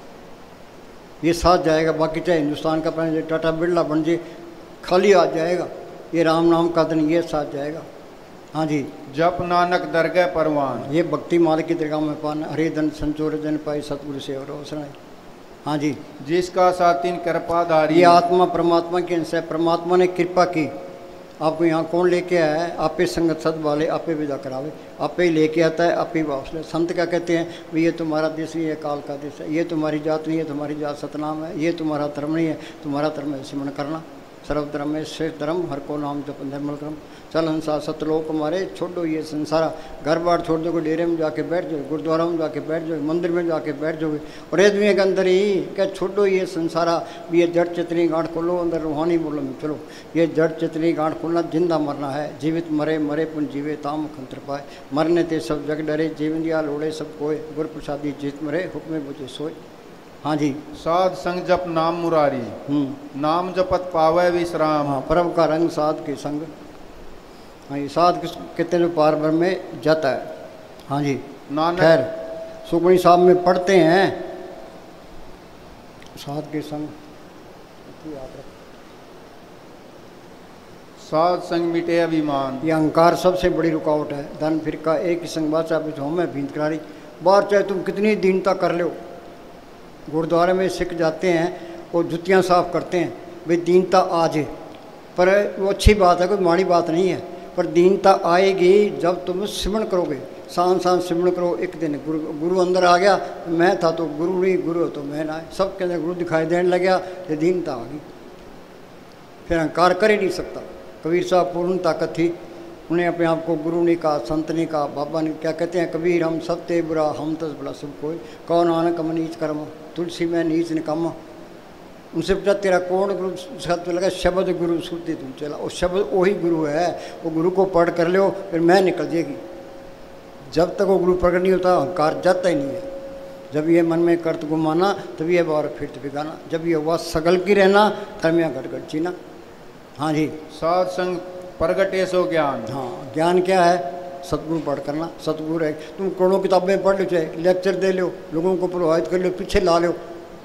ये साथ जाएगा, बाकी चाहे हिंदुस्तान का बन जाए, टाटा बिरला बन जाए, खाली आ जाएगा। ये राम नाम का दिन ये साथ जाएगा। हाँ जी, जप नानक दरगह परवान। ये भक्ति माल की दरगाह में पान, हरे धन संचोर जन पाई, सतगुरु से और सुनाई। हाँ जी, जिसका सातिन कृपाधारी। ये आत्मा परमात्मा की अंश है, परमात्मा ने कृपा की। आपको यहाँ कौन लेके आया है, आपे संगत सद वाले, आपे विदा करावे, आपे ही लेके आता है, आपे वापस ले। संत क्या कहते हैं, भाई ये तुम्हारा देश नहीं है, काल का देश है, ये तुम्हारी जात नहीं है, तुम्हारी जात सतनाम है, ये तुम्हारा धर्म नहीं है, तुम्हारा धर्म है सिमरण करना। सर्वधर्म में श्रेष्ठ धर्म, हर को नाम जप निर्मल क्रम। चल हंसा सतलोक हमारे, छोड़ो ये संसारा, घर बार छोड़ दोगे, डेरे में जाके बैठ जाओ, गुरुद्वारा में जाके बैठ जाओ, मंदिर में जाके बैठ जाओगे, और ये दुनिया के अंदर ही क्या छोड़ो ये संसारा। ये जड़ चेतनी गांठ खोलो, अंदर रूहानी बोलो में चलो। ये जड़ चेतनी गांठ खोलना, जिंदा मरना है, जीवित मरे, मरे पुन जीवे, ताम खंत्र पाए। मरने ते सब जग डरे, जीवन दिया लोड़े सब कोय, गुर प्रसादी जीत मरे, हुक्मे बुझे सोए। हाँ जी। साध संग जप नाम मुरारी, नाम जपत पावे विश्राम। हाँ, परम का रंग साध के संग। हाँ, ये साध कितने जो पार ब्रह्म में जाता है। हाँ जी। नानक खैर सुखमणि साहब में पढ़ते हैं, साध के संग साध संग मिटे अभिमान। ये अहंकार सबसे बड़ी रुकावट है। धन फिर का एक ही संग बाचा भी हमें भींत करारी। बाहर चाहे तुम कितनी दीनता कर लो, गुरुद्वारे में सिख जाते हैं और जुतियाँ साफ करते हैं, भाई दीनता आ जाए, पर वो अच्छी बात है, कोई माड़ी बात नहीं है। पर दीनता आएगी जब तुम सिमरण करोगे, सांस सांस सिमरण करो। एक दिन गुरु अंदर आ गया, मैं था तो गुरु नहीं, गुरु तो मैं ना, सबके अंदर गुरु दिखाई देने लग गया, तो दीनता आ गई, फिर अहंकार कर ही नहीं सकता। कबीर साहब पूर्ण ताकत थी, उन्हें अपने आप को गुरु नहीं कहा, संत नहीं कहा, बाबा ने क्या कहते हैं कबीर, हम सब ते बुरा, हम तस बड़ा सब कोई, कौन नानक हम नीच कर्म, तुलसी में नीच निकम्मा। उनसे पूछा तेरा कौन गुरु, तो लगा शब्द गुरु सुनते तुम चला। और शब्द वही गुरु है, वो गुरु को पढ़ कर लो, फिर मैं निकल जाएगी। जब तक वो गुरु प्रकट नहीं होता अहंकार जाता ही नहीं है। जब ये मन में कर्त गुमाना, तभी ये बार फिर बिगाना, जब ये हुआ सगल की रहना, कर्मिया घट घट जीना। हाँ जी। साध संग प्रगटे सो ज्ञान। हाँ, ज्ञान क्या है, सतगुरु पढ़ करना। सतगुरु है, तुम करोड़ों किताबें पढ़ लो, चाहे लेक्चर दे लो, लोगों को प्रभावित कर लो, पीछे ला लो,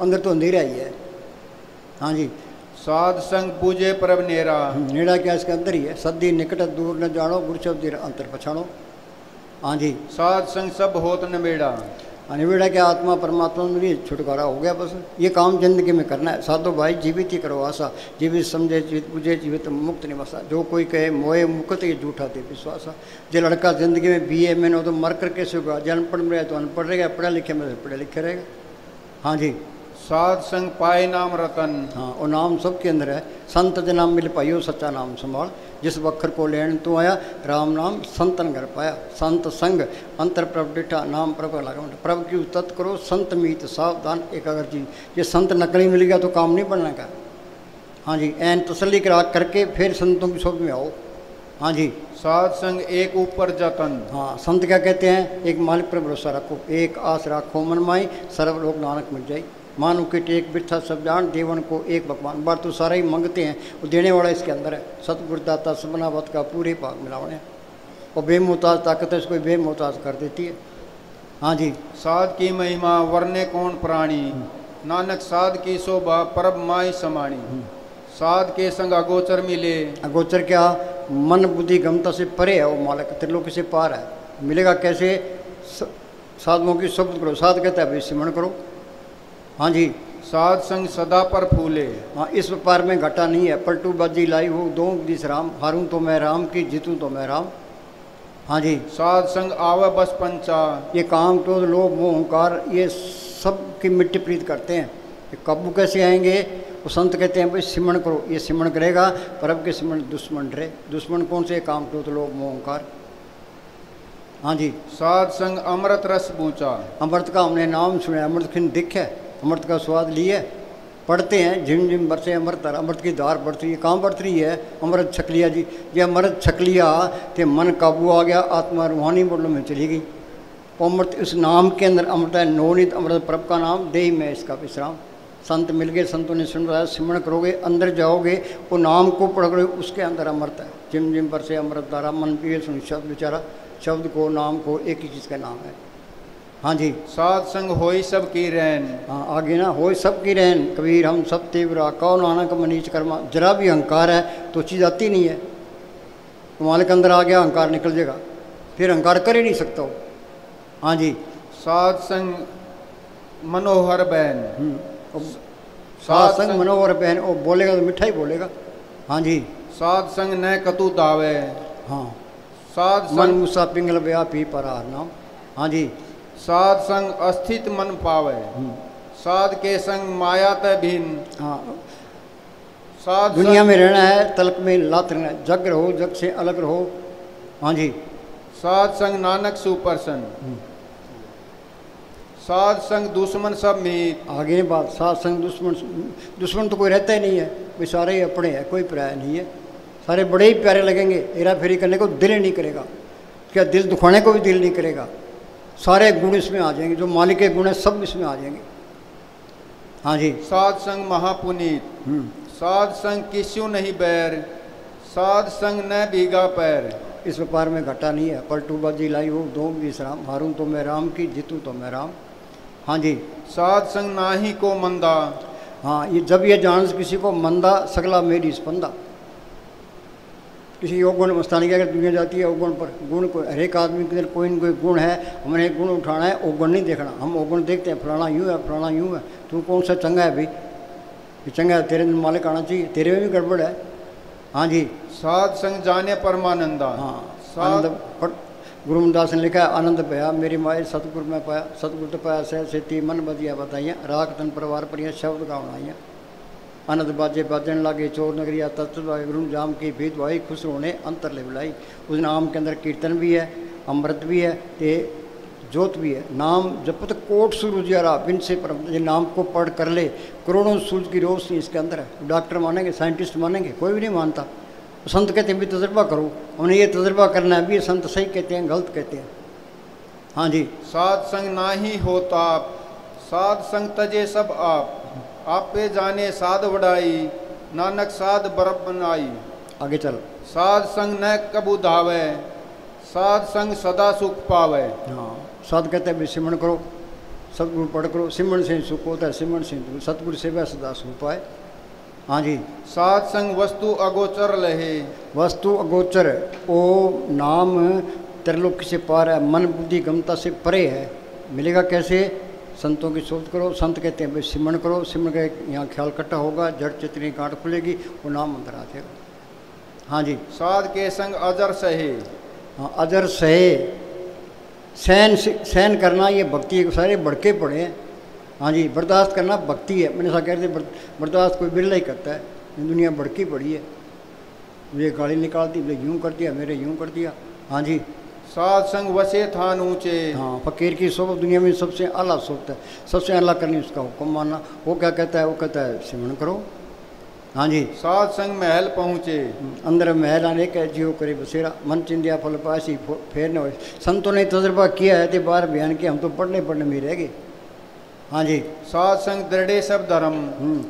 अंदर तो अंधेरा ही है। हाँ जी। साध संग पूजे परब नेरा। नेड़ा क्या इसके अंदर ही है, सदी निकट दूर न जानो, गुरु शब्द अंतर पछाणो। हाँ जी। साध संग सब होत नबेड़ा। निबेड़ा क्या, आत्मा परमात्मा में भी छुटकारा हो गया। बस ये काम जिंदगी में करना है। साधो भाई जीवित ही करो आशा, जीवित समझे जीवित बुझे, जीवित मुक्त निवासा। जो कोई कहे मोए मुक्त, ये झूठा दे विश्वासा। जो लड़का जिंदगी में BA में तो मर कर कैसे होगा, जो अनपढ़ में रहे तो अनपढ़ रहेगा, पढ़ा लिखे में पढ़े लिखे रहेगा। हाँ जी। साध संग पाए नाम रतन। हाँ, और नाम सबके अंदर है। संत ज नाम मिल पाइयो, सच्चा नाम संभाल। जिस वक्र को लेन तू आया, राम नाम संतन घर पाया। संत संग अंतर प्रभ डिठा, नाम प्रभ लगा। प्रभ की तत् करो, संत मीत सावधान एकाग्र जी। ये संत नकली मिल गया तो काम नहीं बनने का। हाँ जी। एन तसल्ली करा करके फिर संतों की शोध में आओ। हाँ जी। साध संग एक ऊपर जतन। हाँ, संत क्या कहते हैं, एक मालिक पर भरोसा रखो, एक आस रखो मन माई, सर्वलोक नानक मिल जाए। मानो कि टेक बिरथा सब जान, देवन को एक भगवान। बार तो सारा ही मांगते हैं, वो देने वाला इसके अंदर है। सतगुरुदाता सबनावत का पूरे पाक मिलावने, और बेमोहताज ताकत है, इसको बेमोहताज कर देती है। हाँ जी। साध की महिमा वर्णे कौन प्राणी, नानक साध की शोभा परब माई समाणी। साध के संग अगोचर मिले। अगोचर क्या, मन बुद्धि गमता से परे है, वो मालिक त्रिलोकी से पार है। मिलेगा कैसे, साधुओं की शब्द करो। साध कहता है भाई सिमरण करो। हाँ जी। साध संग सदा पर फूले। हाँ, इस व्यापार में घाटा नहीं है। पलटू बाजी लाई हो दो दिस राम, हारूं तो मैं राम की, जीतूं तो मैं राम। हाँ जी। साध संग आवे बस पंचा। ये काम क्रोध लोभ मोह अहंकार, ये सब की मिट्टी प्रीत करते हैं। ये काबू कैसे आएंगे, वो संत कहते हैं भाई सिमरण करो। ये सिमरण करेगा, पर अब के सिमरण दुश्मन रहे। दुश्मन कौन से, काम क्रोध लोभ मोह अहंकार। हाँ जी। साध संग अमृत रस बूचा। अमृत का हमने नाम सुना, अमृत खिन दिख है, अमृत का स्वाद लिए पढ़ते हैं। झिम झिम बरसे अमृत, अमृत की धार बढ़ती है। कहाँ बढ़ रही है, अमृत छक लिया जी। ये अमृत छक लिया तो मन काबू आ गया, आत्मा रूहानी बोलों में चली गई। अमृत इस नाम के अंदर अमृत है, नवनीत अमृत प्रभ का नाम, देही में इसका विश्राम। संत मिल गए, संतों ने सुन रहा, सिमरण करोगे, अंदर जाओगे, वो नाम को पढ़ोगे, उसके अंदर अमृत है। झिम झिम बरसे अमृत धारा, मन पिए सुन शब्द विचारा। शब्द को नाम को एक ही चीज़ का नाम है। हाँ जी। साध संग होई सब की रहन। हाँ, आगे ना, होई सब की रहन। कबीर हम सब तेवरा, कौन नानक मनीच कर्मा। जरा भी अहंकार है तो चीज़ आती नहीं है। मालिक अंदर आ गया, अहंकार निकल जाएगा, फिर अहंकार कर ही नहीं सकता हो। हाँ जी। साध संग मनोहर बहन। साध संग मनोहर बहन, वो बोलेगा तो मिठाई बोलेगा। हाँ जी। साध संग न कतु दावे। हाँ। साध मन मूसा पिंगल व्यापी परार नाम। हाँ जी। साध संग अस्थित मन पावे। साध के संग माया त भिन्न। हाँ। साध दुनिया में रहना है, तलक में लात रहना है, जग रहो, जग से अलग रहो। हाँ जी। साध संग नानक सुप्रसन्न, साध संग दुश्मन सब मीत। आगे नहीं बात, साथ संग दुश्मन, दुश्मन तो कोई रहता ही नहीं है, वे सारे ही अपने हैं, कोई पराया नहीं है। सारे बड़े ही प्यारे लगेंगे, हेरा फेरी करने को दिल ही नहीं करेगा, क्या दिल दुखाने को भी दिल नहीं करेगा। सारे गुण इसमें आ जाएंगे, जो मालिक के गुण है सब इसमें आ जाएंगे। हाँ जी। साध संग महापुनीत, साध संग किस्यू नहीं बैर, साध संग न भीगा पैर। इस व्यापार में घाटा नहीं है, पलटूबाजी लाई हो दो विश्राम, हारूं तो मैं राम की, जीतूं तो मैं राम। हाँ जी। साध संग नाही को मंदा, हाँ, ये जब ये जान किसी को मंदा सगला मेरी स्पंदा। किसी योग गुण स्थानीय अगर दुनिया जाती है अवगुण पर, गुण को हर एक आदमी के अंदर कोई न कोई गुण है, हमने गुण उठाना है, अवगुण नहीं देखना। हम अवगुण देखते हैं, फलाना यूँ है, फलाना यूँ है, तू कौन सा चंगा है भाई, ये चंगा है, तेरे मालिक आना चाहिए, तेरे में भी गड़बड़ है। हाँ जी। साध संग जाने परमानंदा। हाँ, आनंद गुरुमदास ने लिखा है, आनंद भया मेरी माए सतगुरु में पाया, सतगुरु तो पाया सह सेती मन बदिया बताइया, राख तन परिवार पर शब्द गावनाइया। आनंद बाजे बाजन लागे चोर नगरिया, तत्व गुरु जाम की भीत भाई, खुश होने अंतर ले बुलाई। उस नाम के अंदर कीर्तन भी है, अमृत भी है, ते जोत भी है। नाम जपत कोट सूरज यारा बिन से परम, ये नाम को पढ़ कर ले, करोड़ों सूरज की रोशनी इसके अंदर है। डॉक्टर मानेंगे, साइंटिस्ट मानेंगे, कोई भी नहीं मानता। संत कहते हैं भी तजर्बा करो, उन्हें ये तजर्बा करना है भी, ये संत सही कहते हैं गलत कहते हैं। हाँ जी। साध संग नाही होता, साध संग तजे सब आप, आपे जाने साध वडाई, नानक साध बरब बनाई। आगे चल। साध संग न कबू धावे, साध संग सदा सुख पावे। हाँ, साध कहते हैं भी सिमरण करो, सतगुरु पढ़ करो, सिमरण से सुख होता है, सिमरण से सतगुरु सेवा सदा सुख पाए। हाँ जी। साध संग वस्तु अगोचर लहे, वस्तु अगोचर, ओ नाम त्रिलोक से पार है, मन बुद्धि गमता से परे है। मिलेगा कैसे? संतों की सोच करो। संत कहते हैं भाई सिमरण करो, सिमरण के यहाँ ख्याल इकट्ठा होगा, जड़ चितनी गांठ खुलेगी, वो नाम अंदर आ जाएगा। हाँ जी। साध के संग अजर सहे। हाँ, अजर सहे, सहन करना ये भक्ति है, सारे भड़के पड़े हैं। हाँ जी। बर्दाश्त करना भक्ति है। मैंने ऐसा कहते बर्दाश्त कोई बिरला ही करता है, दुनिया भड़की पड़ी है, मुझे गाली निकालती, मुझे यूँ कर दिया, मेरे यूँ कर दिया। हाँ जी। साध संग वसे थान ऊंचे। हाँ, फकीर की सोबत दुनिया में सबसे आला सोबत है, सबसे आला करनी उसका हुक्म मानना। वो क्या कहता है? वो कहता है सिमरण करो। हाँ जी। साध संग महल पहुँचे, अंदर महल आने का जियो करे बसेरा, मन चिंदिया फल पासी फेर न हो। संतों ने तजर्बा किया है, तो बार बयान किया, हम तो पढ़ने में रह गए। हाँ जी। साध संग दृढ़े सब धर्म।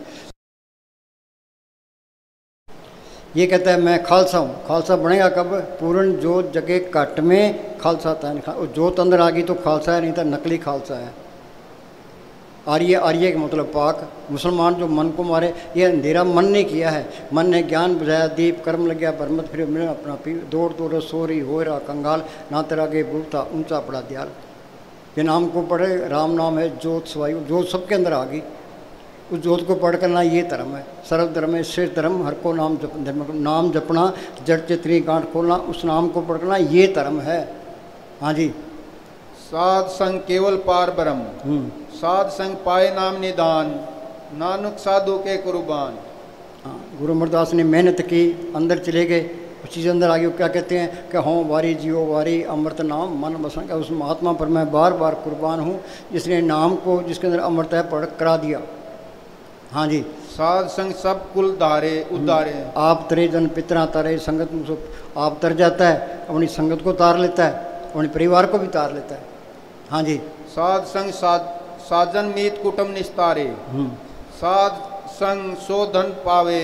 ये कहता है मैं खालसा हूँ। खालसा बनेगा कब? पूर्ण जोत जगे कट में खालसा था। जोत अंदर आ गई तो खालसा है, नहीं तो नकली खालसा है। आर्य, आर्य का मतलब पाक। मुसलमान जो मन को मारे, ये अंधेरा मन ने किया है, मन ने ज्ञान बुझाया, दीप कर्म लग गया, बरमत फिर मिले अपना पी, दौड़ तो सोरी हो रहा कंगाल, ना तेरा गे बुलता ऊंचा पड़ा दयाल। ये नाम को पढ़े, राम नाम है जोत सवायु, जोत सबके अंदर आ गई। उस जोत को पढ़ करना ये धर्म है, सर्व धर्म है श्रेष्ठ धर्म। हर को नाम नाम जपना, जड़ चितनी गांठ खोलना, उस नाम को पढ़ करना ये धर्म है। हाँ जी। साध संग केवल पार ब्रह्म, साध संग पाए नाम निदान, नानक साधु के कुर्बान। हाँ, गुरु अमरदास ने मेहनत की, अंदर चले गए, उस चीज़ अंदर आ गई। क्या कहते हैं कि हों वारी जियो वारी अमृत नाम मन बसन का, उस महात्मा पर मैं बार बार कुर्बान हूँ, जिसने नाम को जिसके अंदर अमृत है पढ़ करा दिया। हाँ जी। साध संग सब कुल धारे उद्धारे। आप तरे जन पितरा तारे, संगत मुझको आप तर जाता है, अपनी संगत को तार लेता है, अपने परिवार को भी तार लेता है। हाँ जी। साध संग साजन मीत कुटुम निस्तारे, साध संग सो धन पावे,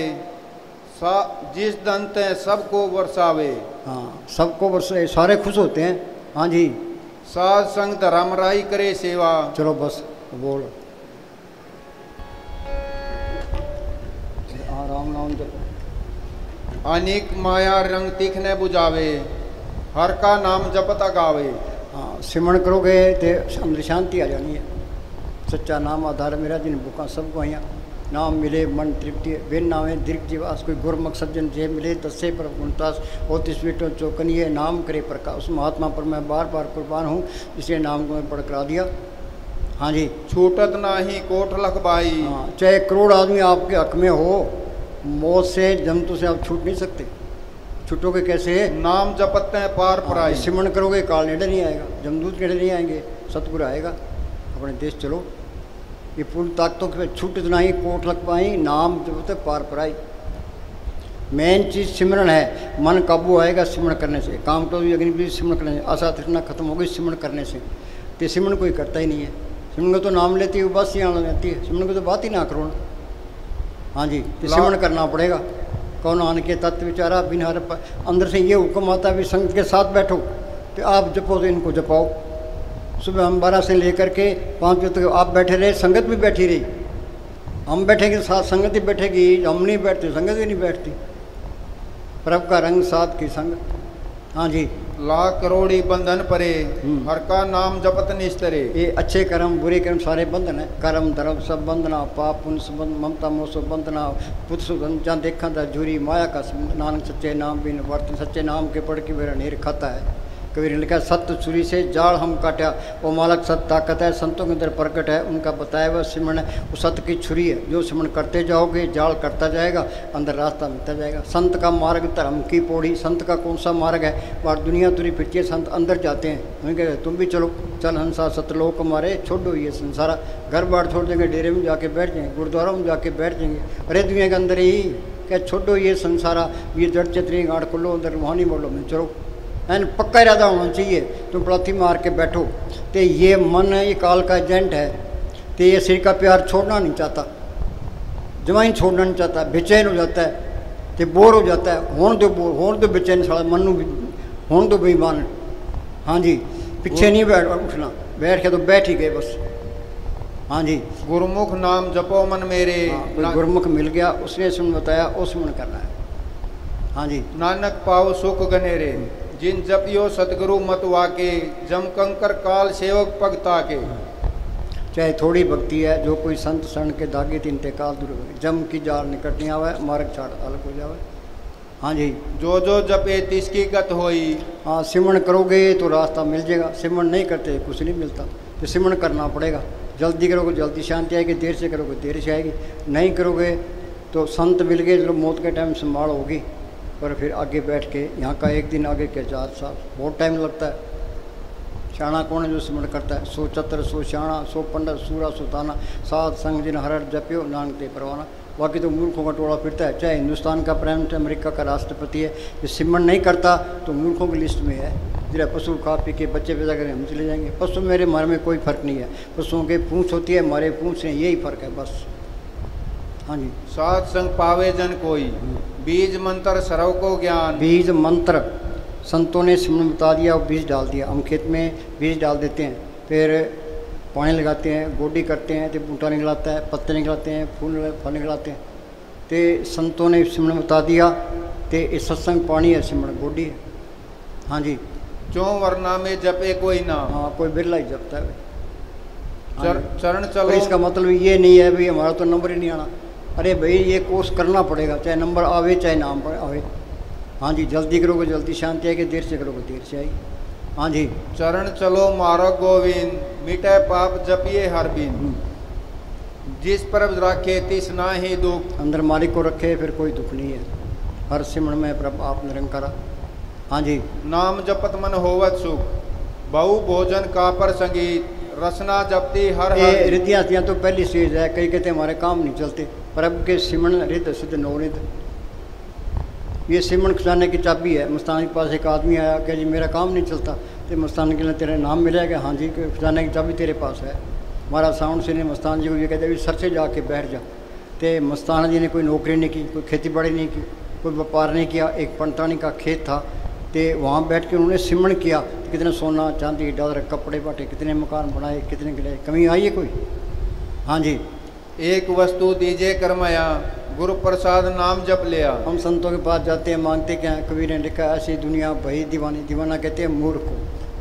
जिस धन ते सबको वर्षावे। हाँ, सबको वर्षावे, सारे खुश होते हैं। हाँ जी। साध संग धर्म राई करे सेवा। चलो बस बोल। राम नाम जप। अनेक माया रंग तीखने बुझावे, हर का नाम जपता गावे। हाँ, सिमरण करोगे तो अंदर शांति आ जानी है। सच्चा नाम आधार मेरा, जिन बुका सबको यहाँ नाम मिले मन तृप्ति, बिन नामे दीर्घ जीवास, कोई गुर मकसद जन जे मिले तस्से पर गुणतास, होती स्वीटो चौकनिए नाम करे प्रकाश। उस महात्मा पर मैं बार बार कुर्बान हूँ, इसलिए नाम को मैं पढ़ करा दिया। हाँ जी। छूटत नाही कोट लखबाई। हाँ, चाहे करोड़ आदमी आपके हक में हो, मौत से जंतु से आप छूट नहीं सकते। छूटोगे कैसे? नाम जपते हैं पार पराई। सिमरण करोगे काल नेड़े नहीं आएगा, जमदूत नेड़े नहीं आएंगे, सतगुरु आएगा। अपने देश चलो, ये पूर्ण ताकतों के छूट इतना ही कोट लग पाई, नाम जपते पार पराई। मेन चीज़ सिमरण है। मन काबू आएगा सिमरण करने से, काम तो अग्नि भी सिमरण करने से, आशा तृष्णा खत्म हो गई सिमरण करने से। तो सिमरण कोई करता ही नहीं है। सिमरण को तो नाम लेती है बस यहाँ रहती है, सिमरण को तो बात ही ना करो ना। हाँ जी, तो सिमरण करना पड़ेगा। कौन आन के तत्व विचारा बिन हर अंदर से ये हुक्म आता है भी संगत के साथ बैठो, तो आप जपो तो इनको जपाओ। सुबह हम 12 से लेकर के 5 बजे तक आप बैठे रहे, संगत भी बैठी रही। हम बैठेंगे साथ संगत ही बैठेगी, हम नहीं बैठते संगत भी नहीं बैठती। प्रभ का रंग साथ की संगत। हाँ जी, लाख करोड़ी बंधन परे, हर का नाम जपत निस्तरे। ये अच्छे कर्म बुरे कर्म सारे बंधन है। कर्म धर्म सब बंधना, पाप पुण्य संबंध, ममता मोह सब बंधना, पुत्र सुगंध जहाँ देखा था झूरी माया का संबंध। नानक सच्चे नाम बिन वर्तन, सच्चे नाम के पढ़ के मेरा नीर खाता है। कबीर ने लिखा सत्य छुरी से जाल हम काटा, वो मालक सत्य ताकत है, संतों के अंदर प्रकट है, उनका बताया हुआ सिमरण है। वो सत्य की छुरी है, जो सिमरण करते जाओगे जाल करता जाएगा, अंदर रास्ता मिलता जाएगा। संत का मार्ग धर्म की पौड़ी, संत का कौन सा मार्ग है? बाहर दुनिया तुरी फिरती है, संत अंदर जाते हैं। उन्हें कहते तुम भी चलो, चल हंसा सतलोक हमारे, छोड़ो ये संसारा। घर बार छोड़ देंगे, डेरे में जाके बैठ जाएंगे, गुरुद्वारा में जाके बैठ जाएंगे। अरे दुनिया के अंदर ही क्या छोड़ो ये संसारा, ये जड़ चतरी गाँठ खुलो, अंदर वहाँ नहीं बोलो मैं चलो। एन पक्का इरादा होना चाहिए। तुम पलाथी मार के बैठो, तो ये मन है, ये काल का एजेंट है, तो ये शरीर का प्यार छोड़ना नहीं चाहता, जमाइन छोड़ना नहीं चाहता, बेचैन हो जाता है, तो बोर हो जाता है। होने दो बोर, होने दो बेचैन, साला मन होने दो बेईमान। हाँ जी, पीछे नहीं बैठ उठना, बैठ के तो बैठ ही गए बस। हाँ जी, गुरुमुख नाम जपो मन मेरे। हाँ, गुरुमुख मिल गया, उसने सुन बताया, उस मन करना है। हाँ जी, नानक पाओ सुख गनेरे, जिन जपियो सतगुरु मत वाके, जम कंकर काल सेवक पगता के। चाहे थोड़ी भक्ति है, जो कोई संत शरण के दागे तीन ते काल दूर हो, जम की जाल निकट नहीं आवे, मार्ग छाड़ अलग हो जावे। हाँ जी, जो जपे तिसकी गत होई। हाँ, सिमरण करोगे तो रास्ता मिल जाएगा, सिमरण नहीं करते कुछ नहीं मिलता। तो सिमरण करना पड़ेगा। जल्दी करोगे जल्दी शांति आएगी, देर से करोगे देर से आएगी। नहीं करोगे तो संत मिल गए, जो मौत के टाइम संभाल होगी, पर फिर आगे बैठ के यहाँ का एक दिन आगे के 4 साल बहुत टाइम लगता है। शाणा कौन है जो सिमरण करता है? 100 चतर 100 शाणा, 100 पंडित सूरा सुताना, सात संग जिन हर जप्यो नानक ते परवाना। बाकी तो मूर्खों का टोला फिरता है। चाहे हिंदुस्तान का प्राइम मिनिस्टर, अमेरिका का राष्ट्रपति है, जो सिमरण नहीं करता तो मूर्खों की लिस्ट में है। जरा पशु खा पी के बच्चे पैदा करें, हम चले जाएंगे। पशु मेरे हमारे में कोई फ़र्क नहीं है। पशुओं के पूँछ होती है, हमारे पूँछ हैं, यही फ़र्क है बस। हाँ जी, सात संग पावे जन कोई, बीज मंत्र सरव को ज्ञान। बीज मंत्र संतों ने सिमरण बता दिया और बीज डाल दिया। हम खेत में बीज डाल देते हैं, फिर पानी लगाते हैं, गोडी करते हैं, तो बूटा निकलाता है, पत्ते निकलाते हैं, फल निकलाते हैं। तो संतों ने सिमरण बता दिया, तो ये सत्संग पानी है, सिमरण गोडी है। हाँ जी, जो वरना में जपे कोई ना। हाँ, कोई बिरला ही जपता है। चरण तो चलो। इसका मतलब ये नहीं है भाई हमारा तो नंबर ही नहीं आना। अरे भाई ये कोर्स करना पड़ेगा, चाहे नंबर आवे चाहे नाम पर आवे। हाँ जी, जल्दी करोगे जल्दी शांति आएगी, देर से करोगे देर से आएगी। हाँ जी, चरण चलो मारो गोविंद, मिटे पाप जपिए हर बिन। जिस पर राखे तिस ना ही दुख। अंदर मालिक को रखे फिर कोई दुख नहीं है। हर सिमरण में प्रभु आप निरंकारा। हाँ जी, नाम जपत मन होवत सुख, बहु भोजन का पर संगीत, रसना जपती हर ये रिद्धियाँ तो पहली स्टेज है। कई कहते हमारे काम नहीं चलते, प्रभु के सिमरण रिद्ध सिद्ध नवरिद्ध। ये सिमरण खजाने की चाबी है। मस्तान के पास एक आदमी आया कि जी मेरा काम नहीं चलता, तो मस्तान के लिए तेरा नाम मिलेगा। हाँ जी, खजाने की चाबी तेरे पास है। हमारा साउंड से ने मस्तान जी को ये कहते हैं सर से जाके बैठ जा। तो मस्तान जी ने कोई नौकरी नहीं की, कोई खेती बाड़ी नहीं की, कोई व्यापार नहीं किया। एक पंटानी का खेत था, तो वहाँ बैठ के उन्होंने सिमरण किया। तो कितने सोना चांदी डॉलर कपड़े बांटे, कितने मकान बनाए, कितने गिले, कमी आई है कोई? हाँ जी, एक वस्तु दीजिए करमाया, गुरु प्रसाद नाम जप लिया। हम संतों के पास जाते हैं, मांगते क्या है? कबीर ने लिखा ऐसी दुनिया भई दीवानी। दीवाना कहते हैं मूर्ख को,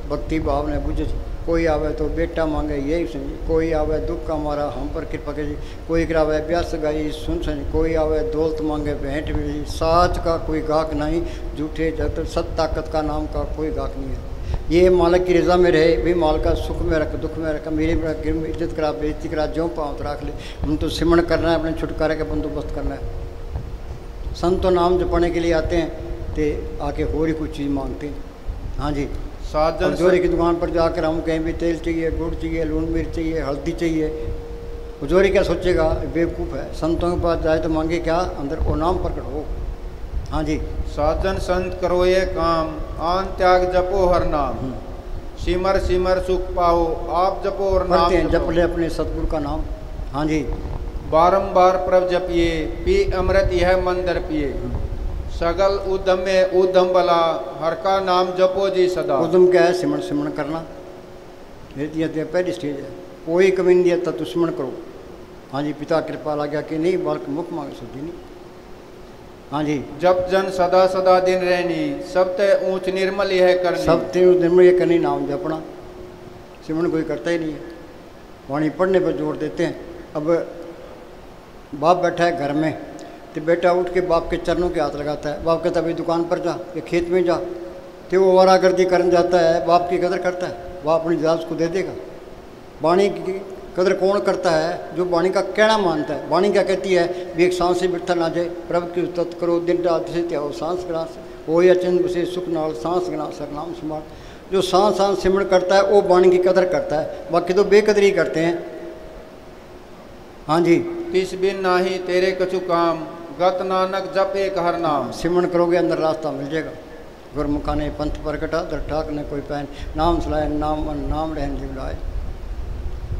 भक्ति भाव ने बुझे। कोई आवे तो बेटा मांगे यही सुन, कोई आवे दुख का मारा हम पर कृपा करे, कोई करावे ब्यास गाई सुन सुन, कोई आवे दौलत मांगे भेंट मिली। साच का कोई गाहक नहीं, झूठे जगत सत ताकत का नाम का कोई गाहक नहीं है। ये मालिक की रज़ा में रहे भी, माल का सुख में रख दुख में रख, मेरी इज्जत करा बेइज्जती करा, जो पाँव तो रख ले। हम तो सिमरण करना है, अपने छुटकारे का बंदोबस्त करना है। संतों नाम जपने के लिए आते हैं तो आके और ही कुछ चीज़ मांगते हैं। हाँ जी। साजन जोरी की दुकान पर जाकर हम कहीं भी तेल चाहिए, गुड़ चाहिए, लून मिर्च चाहिए, हल्दी चाहिए, जोरी क्या सोचेगा, बेवकूफ़ है। संतों के पास जाए तो मांगे क्या, अंदर वो नाम प्रकट हो। हाँ जी। साजन संत करो ये काम, आन त्याग जपो हर नाम, सिमर सिमर सुख पाओ, आप जपो और नाम हैं, जप ले अपने सतगुरु का नाम। हाँ जी। बारंबार प्रभ जपिए, पी अमृत यह मंदर पिए, सगल उद्यम में उद्यम बला, हर का नाम जपो जी सदा। उद्यम क्या है, सिमरण सिमरण करना, ये पहली स्टेज है। कोई कमी नहीं दिया तब तो सिमरण करो। हाँ जी। पिता कृपा लगा कि नहीं, बालक मुख मांगे शुद्धि नहीं। हाँ जी। जब जन सदा सदा दिन रहनी, सब ते ऊंच निर्मल यह करनी, सब ते निर्मल यह करनी, नाम जपना। सिमरण कोई करता ही नहीं है, वाणी पढ़ने पर जोर देते हैं। अब बाप बैठा है घर में तो बेटा उठ के बाप के चरणों के हाथ लगाता है। बाप कहता है भाई दुकान पर जा या खेत में जा, तो वो वारागर्दी करने जाता है, बाप की कदर करता है, बाप अपनी जात उसको दे देगा। वाणी की कदर कौन करता है, जो वाणी का कहना मानता है। वाणी क्या कहती है, भी एक सांस से बिठा ना जाए, प्रभु की उस्तत करो दिन रात से त्याओ, सांस ग्रास हो या चंद से सुख नाल, सांस ग्रास सरनाम संभाल। जो सांस सांस सिमरण करता है वो वाणी की कदर करता है, बाकी तो बेकदरी करते हैं। हाँ जी। तिस बिन नाही तेरे कछु काम, गत नानक जप एक हर नाम। सिमरण करोगे अंदर रास्ता मिल जाएगा। गुरमुखा ने पंथ प्रगटा, दर ठाक ने कोई पहन, नाम सलाए नाम मन नाम रहन जीव लाए।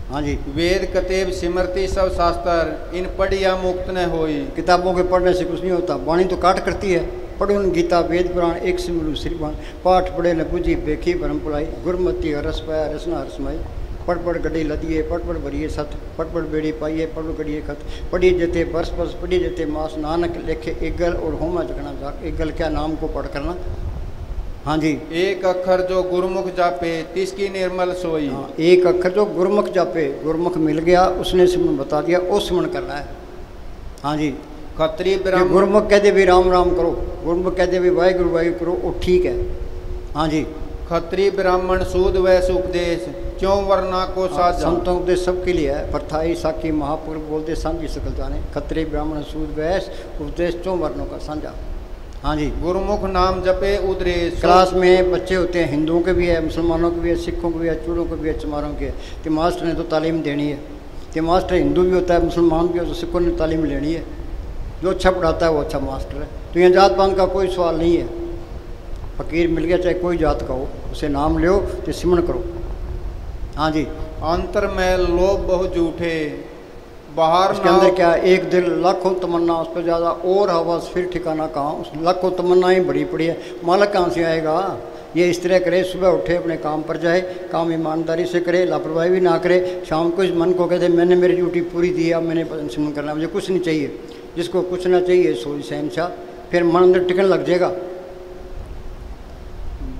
हाँ जी। वेद कतेब सिमरती सब शास्त्र, इन पढ़िया मुक्त न होई। किताबों के पढ़ने से कुछ नहीं होता, वाणी तो काट करती है। पढ़ो न गीता वेद पुराण, एक सिमरु श्रीवान, पाठ पढ़े न बुझी बेखी भरम पुलाई, गुरमती रस पाया रसना हरसमाई। पढ़ पढ़ गड्डी लदिए, पढ़ पढ़ भरिए सत, पढ़ पढ़ बेड़ी पाइए, पढ़ गड़िए खत, पढ़ी जते बरस बरस, पढ़ी जते मास, नानक लेखे एकगल और होमा जगना जाक। एकगल क्या, नाम को पढ़ करना। हाँ जी। एक अक्षर जो गुरुमुख जापे, तिसकी निर्मल सोई। हाँ, एक अक्षर जो गुरुमुख जापे, गुरुमुख मिल गया, उसने सिमरन बता दिया, वो सिमरन करना है। हाँ जी। खत्री ब्राह्मण, गुरुमुख कह दे भी राम राम करो, गुरुमुख कह दे भी वाहिगुरु वाहिगुरु करो, वो ठीक है। हाँ जी। खत्री ब्राह्मण सूद व सुपदेश, क्यों वरना को साजा। संतों के उपदेश सबके लिए है। परथाई साकी महापुरुष बोलते सांझी सकल जाने, खत्री ब्राह्मण सूद वैस उपदेश चौ वर्णों का साझा। हाँ जी। गुरुमुख नाम जपे उद्रेश। क्लास में बच्चे होते हैं, हिंदुओं के भी है, मुसलमानों के भी है, सिखों के भी है, चूड़ों के भी है, चमारों के है। तो मास्टर ने तो तालीम देनी है। तो मास्टर हिंदू भी होता है, मुसलमान भी होता है, सिखों ने तालीम लेनी है। जो अच्छा पढ़ाता है वो अच्छा मास्टर है। तो यहाँ जात पात का कोई सवाल नहीं है। फकीर मिल गया चाहे कोई जात का हो, उसे नाम लो तो सिमरण करो। हाँ जी। अंतर में लोभ बहु झूठे, बाहर उसके अंदर क्या है, एक दिल लाखों तमन्ना, उस पर ज़्यादा और हवस, फिर ठिकाना कहाँ। उस लाखों तमन्नाएं भरी पड़ी है, मालक कहाँ से आएगा। ये इस तरह करे, सुबह उठे अपने काम पर जाए, काम ईमानदारी से करे, लापरवाही भी ना करे। शाम को इस मन को कहते मैंने मेरी ड्यूटी पूरी दी, अब मैंने सिमरण करना, मुझे कुछ नहीं चाहिए। जिसको कुछ ना चाहिए सोई शहनशाह, फिर मन अंदर टिकन लग जाएगा।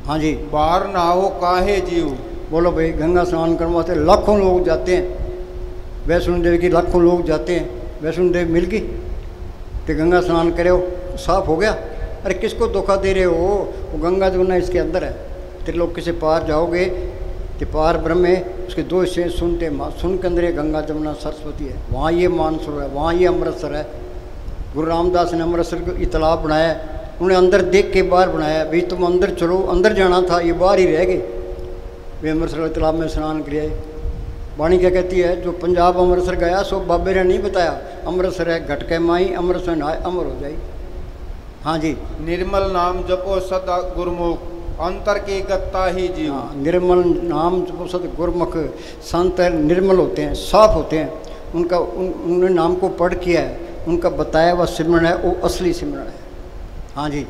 हाँ जी। बाहर ना हो काहे जीव। बोलो भाई, गंगा स्नान करने वास्ते लाखों लोग जाते हैं, वैष्णो देवी की लाखों लोग जाते हैं। वैष्णो देवी मिल गई तो गंगा स्नान करे, साफ हो गया। अरे किसको धोखा दे रहे हो, वो गंगा जमुना इसके अंदर है। त्रिलोकी से पार जाओगे तो पार ब्रह्म है, उसके दो हिस्से सुनते माँ, सुन के अंदर ये गंगा जमुना सरस्वती है, वहाँ ये मानसरोवर है, वहाँ ये अमृतसर है। गुरु रामदास ने अमृतसर को तालाब बनाया, उन्हें अंदर देख के बाहर बनाया। भाई तुम अंदर चलो, अंदर जाना था, ये बाहर ही रह गए। वे अमृतसर तालाब में स्नान किया। वाणी क्या कहती है, जो पंजाब अमृतसर गया सो बाबे ने नहीं बताया, अमृतसर है घट के माई, अमृतसर नहाए अमर हो जाए। हाँ जी। निर्मल नाम जपो सदा गुरुमुख, अंतर की गत्ता ही जीव। हाँ, निर्मल नाम जपो सद गुरुमुख। संत निर्मल होते हैं, साफ होते हैं। उनका उन्होंने नाम को पढ़ किया है, उनका बताया हुआ सिमरण है, वो असली सिमरण है। हाँ जी।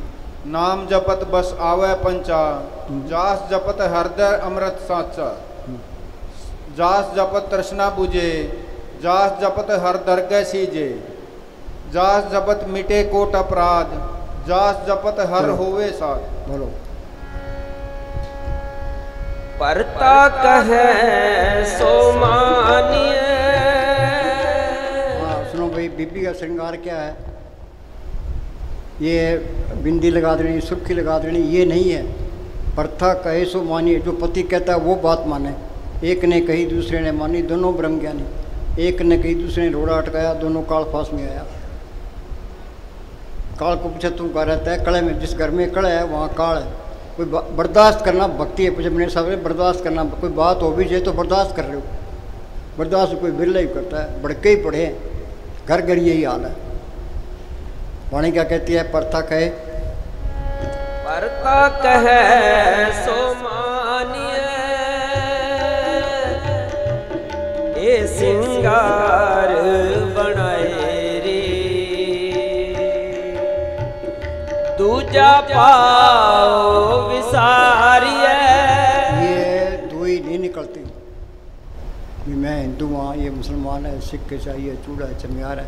नाम जपत बस आवे पंचा, जास जपत हृदय अमृत साचा। जास जपत तृष्णा बुझे, जास जपत हर दरगह सीजे। जास जपत मिटे कोट अपराध, जास जपत हर होवे साथ। बोलो। परता कहे सो मानिए। हाँ सुनो भाई, बीबी का श्रृंगार क्या है, ये बिंदी लगा देनी, सुर्खी लगा देनी, ये नहीं है। प्रथा कहे सो मानिए, जो पति कहता है वो बात माने। एक ने कही दूसरे ने मानी, दोनों ब्रह्म ज्ञानी। एक ने कही दूसरे ने रोड़ा अटकाया, दोनों काल फास में आया। काल को पूछे तू कह रहता है कड़े में, जिस घर में कड़ा है वहाँ काल है। कोई बर्दाश्त करना भक्ति है। पूछे मेरे साहब बर्दाश्त करना, कोई बात हो भी जाए तो बर्दाश्त कर रहे हो, बर्दाश्त कोई बिरला ही करता है, बड़के ही पढ़े घर घर यही हाल है। वाणी क्या कहती है, परता कहे परता कहे सो मानिए, ए सिंगार बनाए रे, दूजा पाओ विसारिए। ये दो ही नहीं निकलती कि मैं हिंदू हाँ, ये मुसलमान है, सिख ईसाई है, चूड़ा है, चमियार है।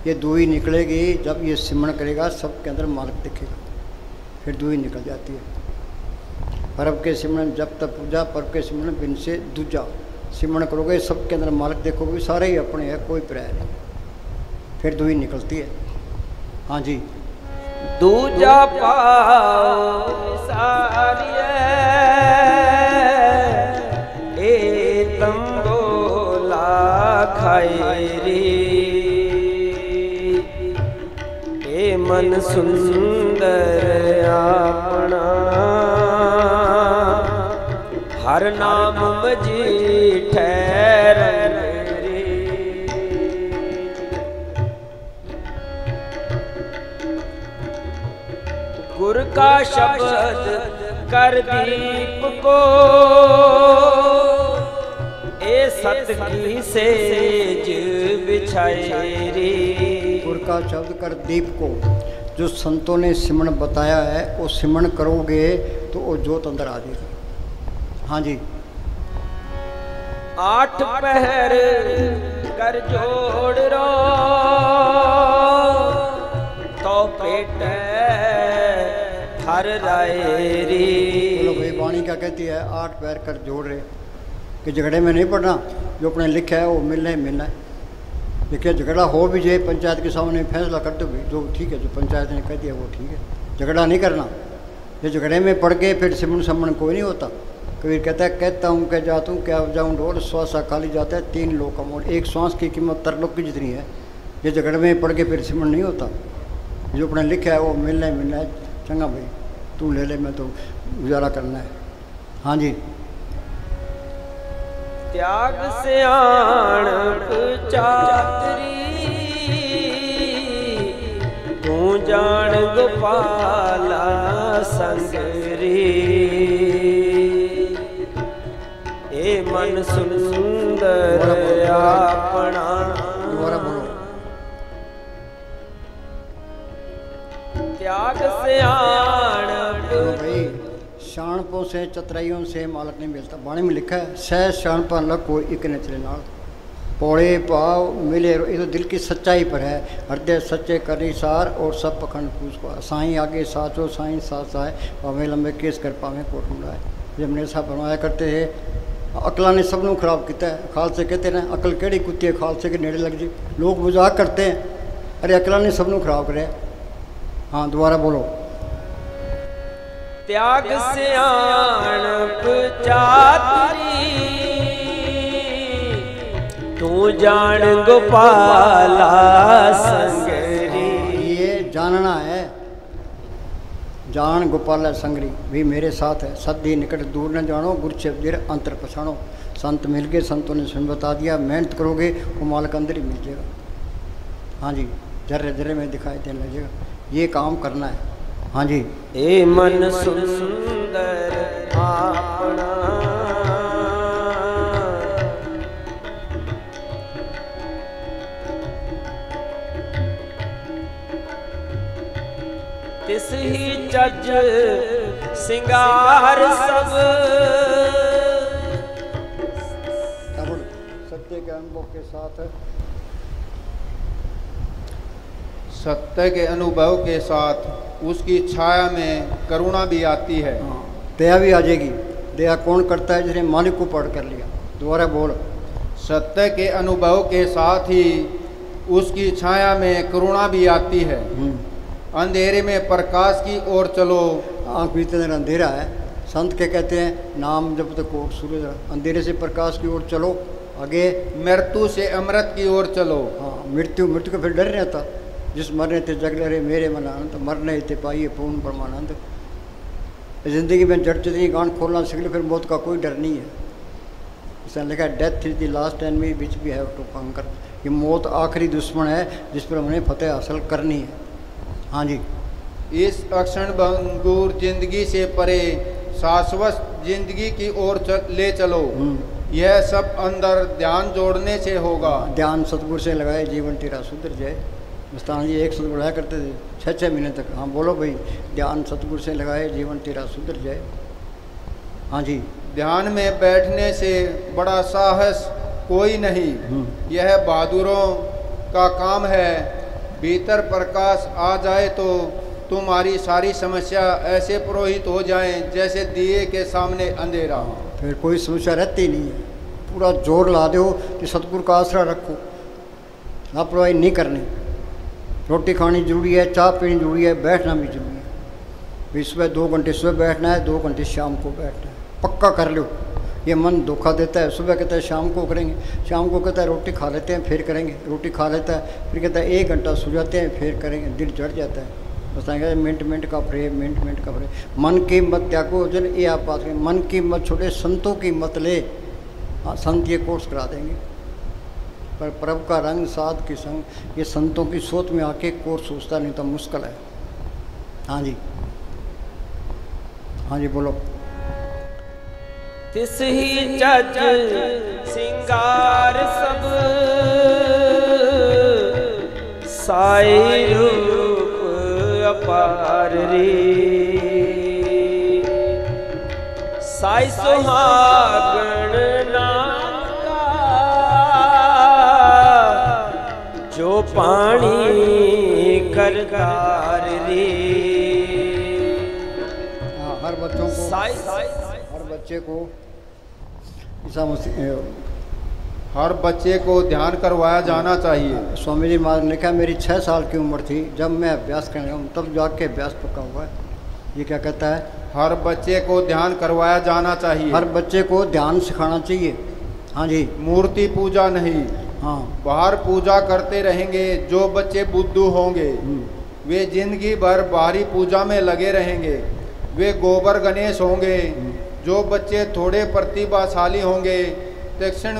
ये दो ही निकलेगी जब ये सिमरण करेगा, सबके अंदर मालिक दिखेगा, फिर दो ही निकल जाती है। परब के सिमरण जब तक पूजा, परब के सिमरण बिन से दूजा। सिमरण करोगे सबके अंदर मालिक देखोगे, सारे ही अपने हैं, कोई पर्याय नहीं, फिर दो ही निकलती है। हाँ जी। दूजा पाओ सारिए, ए तंबोला खाए रे, ए मन सुंदर अपना, हर नाम मजी ठहरन रे। गुर का शब्द कर दीप को, ए सत की सेज बिछाए रे। गुर का शब्द कर दीप को, जो संतों ने सिमरण बताया है वो सिमरण करोगे तो वो जोत अंदर आ जाएगी। हाँ जी। 8 पहर कर जोड़ रो, तो पेट हर राय री। बोलो भाई वाणी क्या कहती है, 8 पैर कर जोड़ रहे कि झगड़े में नहीं पड़ना, जो अपने लिखा है वो मिलना ही मिलना है। देखिए झगड़ा हो भी जाए पंचायत के सामने फैसला कर दो भी, जो ठीक है, जो पंचायत ने कह दिया वो ठीक है, झगड़ा नहीं करना। ये झगड़े में पड़ के फिर सिमरण सम्मन कोई नहीं होता। कबीर कहता है कहता हूँ कह जाता हूँ, क्या जाऊँ ढोल, श्वासा खाली जाता है 3 लोक का मोल। एक श्वास की कीमत 3 लोक की जितनी है। ये झगड़े में पड़ के फिर सिमरण नहीं होता। जो अपने लिखा है वो मिलना ही मिलना है। चंगा भाई तू ले ले, मैं तो गुजारा करना है। हाँ जी। त्याग सियाण चातरी, तू जान गोपाला संगरी, ए मन सुंदर अपना। दोबारा बोलो। त्याग सियाण भाई शानपों से चतराइयों से मालक नहीं मिलता। बाणी में लिखा है सह शानपा लग कोई एक न चले नाल, पौड़े पाव मिले। ये तो दिल की सच्चाई पर है। हृदय सच्चे करनी सार और सब पखंड पूछ पा। साईं आगे साचो साईं साथ आए, पावे लंबे केस कर पावे कोट मुंडाए। जब मेरे साहब बनवाया करते थे, अकला ने सबनों खराब किया है। खालसे कहते ना अकल केड़ी कुत्ती है, खालसे के नेड़े लग जी। लोग मजाक करते हैं, अरे अकला ने सबनों खराब करे। हाँ दोबारा बोलो। त्याग सियाण चातरी, तू जान गोपाला संगरी। ये जानना है, जान गोपाला संगरी भी मेरे साथ है। सदी निकट दूर न जानो, गुर से देर अंतर पछाणो। संत मिल गए, संतों ने स्वयं बता दिया। मेहनत करोगे वो मालिक अंदर ही मिल जाएगा। हाँ जी, जर्रे जर्रे में दिखाई देने लगेगा। ये काम करना है। हाँ जी। ए मन सुंदर अपना, तिस ही चज सिंगार सब, सत्य के अनुभव के साथ, सत्य के अनुभव के साथ उसकी छाया में करुणा भी आती है। हाँ, दया भी आ जाएगी। दया कौन करता है? जिसने मालिक को पढ़ कर लिया। दोबारा बोल। सत्य के अनुभव के साथ ही उसकी छाया में करुणा भी आती है। अंधेरे में प्रकाश की ओर चलो। आँख बीते अंदर अंधेरा है। संत के कहते हैं नाम जब तक कोट सूरज, अंधेरे से प्रकाश की ओर चलो। आगे मृत्यु से अमृत की ओर चलो। हाँ, मृत्यु का फिर डर रहता। जिस मरने ते जगले रे मेरे मन आनंद, मरने ते पाइए पूर्ण परमानंद। ज़िंदगी में जड़ जितनी गांठ खोलना सीख लो, फिर मौत का कोई डर नहीं है। इसने लिखा है death is the last enemy which we have to conquer. ये मौत आखिरी दुश्मन है जिस पर हमने फतेह हासिल करनी है। हाँ जी। इस अक्षण भंगुर जिंदगी से परे शाश्वत जिंदगी की ओर ले चलो। यह सब अंदर ध्यान जोड़ने से होगा। ध्यान सतगुरु से लगाए जीवन तेरा सुधर जाए। मस्तान जी एक सतगुरु बढ़ाया करते थे 6-6 महीने तक। हाँ बोलो भाई, ध्यान सतगुरु से लगाए जीवन तेरा सुधर जाए। हाँ जी। ध्यान में बैठने से बड़ा साहस कोई नहीं, यह बहादुरों का काम है। भीतर प्रकाश आ जाए तो तुम्हारी सारी समस्या ऐसे पुरोहित हो जाएं जैसे दिए के सामने अंधेरा। फिर कोई समस्या रहती नहीं है। पूरा जोर ला दो कि सतगुरु का आसरा रखो, लापरवाही नहीं करनी। रोटी खानी जरूरी है, चाय पीनी जरूरी है, बैठना भी जरूरी है। भी सुबह 2 घंटे सुबह बैठना है, 2 घंटे शाम को बैठना है। पक्का कर लो। ये मन धोखा देता है। सुबह कहता है शाम को करेंगे, शाम को कहता है रोटी खा लेते हैं फिर करेंगे, रोटी खा लेता है फिर कहता है 1 घंटा सो जाते हैं फिर करेंगे। दिल जड़ जाता है। बताएंगे मिनट का प्रेम, मिनट का प्रेम। मन की मत त्यागो जन, ये आप बात करें। मन की मत छोड़े, संतों की मत ले। हाँ, संत ये कोर्स करा देंगे, पर प्रभु का रंग साध की संग, ये संतों की सोच में आके कोर्स सोचता नहीं तो मुश्किल है। हाँ जी। हाँ जी बोलो। तिस ही जज सिंगार सब साई रूप अपार रे। साई सुहागण नाम का जो पानी करतार रे। हर बच्चों को, साई हर बच्चे को ईसा मसीह, हर बच्चे को ध्यान करवाया जाना चाहिए। स्वामी जी महाराज ने लिखा, मेरी 6 साल की उम्र थी जब मैं अभ्यास करने लगा, तब जाके अभ्यास पक्का हुआ है। ये क्या कहता है? हर बच्चे को ध्यान करवाया जाना चाहिए। हर बच्चे को ध्यान सिखाना चाहिए। हाँ जी। मूर्ति पूजा नहीं। हाँ। बाहर पूजा करते रहेंगे जो बच्चे बुद्धू होंगे, वे जिंदगी भर बाहरी पूजा में लगे रहेंगे। वे गोबर गणेश होंगे। जो बच्चे थोड़े प्रतिभाशाली होंगे, तीक्ष्ण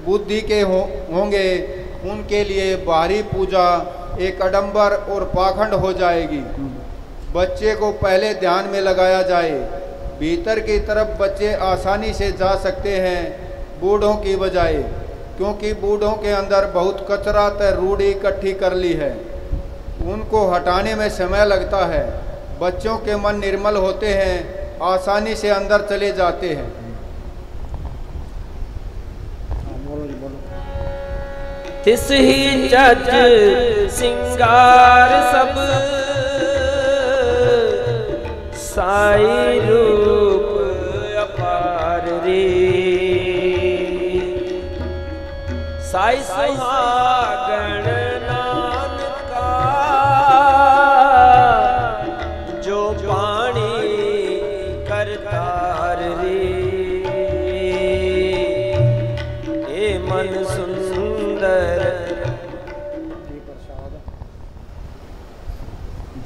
बुद्धि के होंगे, उनके लिए बाहरी पूजा एक आडंबर और पाखंड हो जाएगी। बच्चे को पहले ध्यान में लगाया जाए। भीतर की तरफ बच्चे आसानी से जा सकते हैं बूढ़ों की बजाय, क्योंकि बूढ़ों के अंदर बहुत कचरा तय रूढ़ी इकट्ठी कर ली है, उनको हटाने में समय लगता है। बच्चों के मन निर्मल होते हैं, आसानी से अंदर चले जाते हैं। तिस ही जज सिंगार सब साई रूप अपार रे। साई सुहागण नाम का जो पानी करतार रे। ए मन सुंदर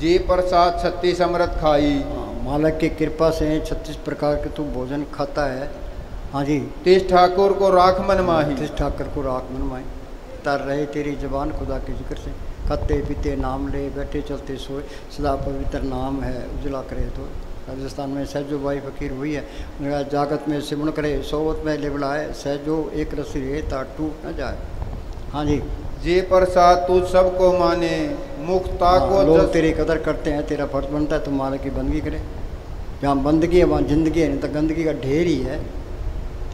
जी प्रसाद 36 अमृत खाई। मालिक की कृपा से 36 प्रकार के तू भोजन खाता है। हाँ जी। तिस ठाकुर को राख मन माही। तिस ठाकुर को राख मन माही। तर रहे तेरी जबान खुदा के जिक्र से, खाते पीते नाम ले, बैठे चलते सोए, सदा पवित्र नाम है उजला करे तो। राजस्थान में सहजो बाई फकीर हुई है, उन्होंने कहा जागत में सिमरण करे, सोवत में ले बुलाए, सहजो एक रसी रहे ता टूट न जाए। हाँ जी। जी प्रसाद तू सबको माने, मुक्ता को लोग तेरी कदर करते हैं, तेरा फर्ज बनता है तुम मालिक की बंदगी करे। जहाँ बंदगी है वहाँ जिंदगी है, नहीं तो गंदगी का ढेर ही है।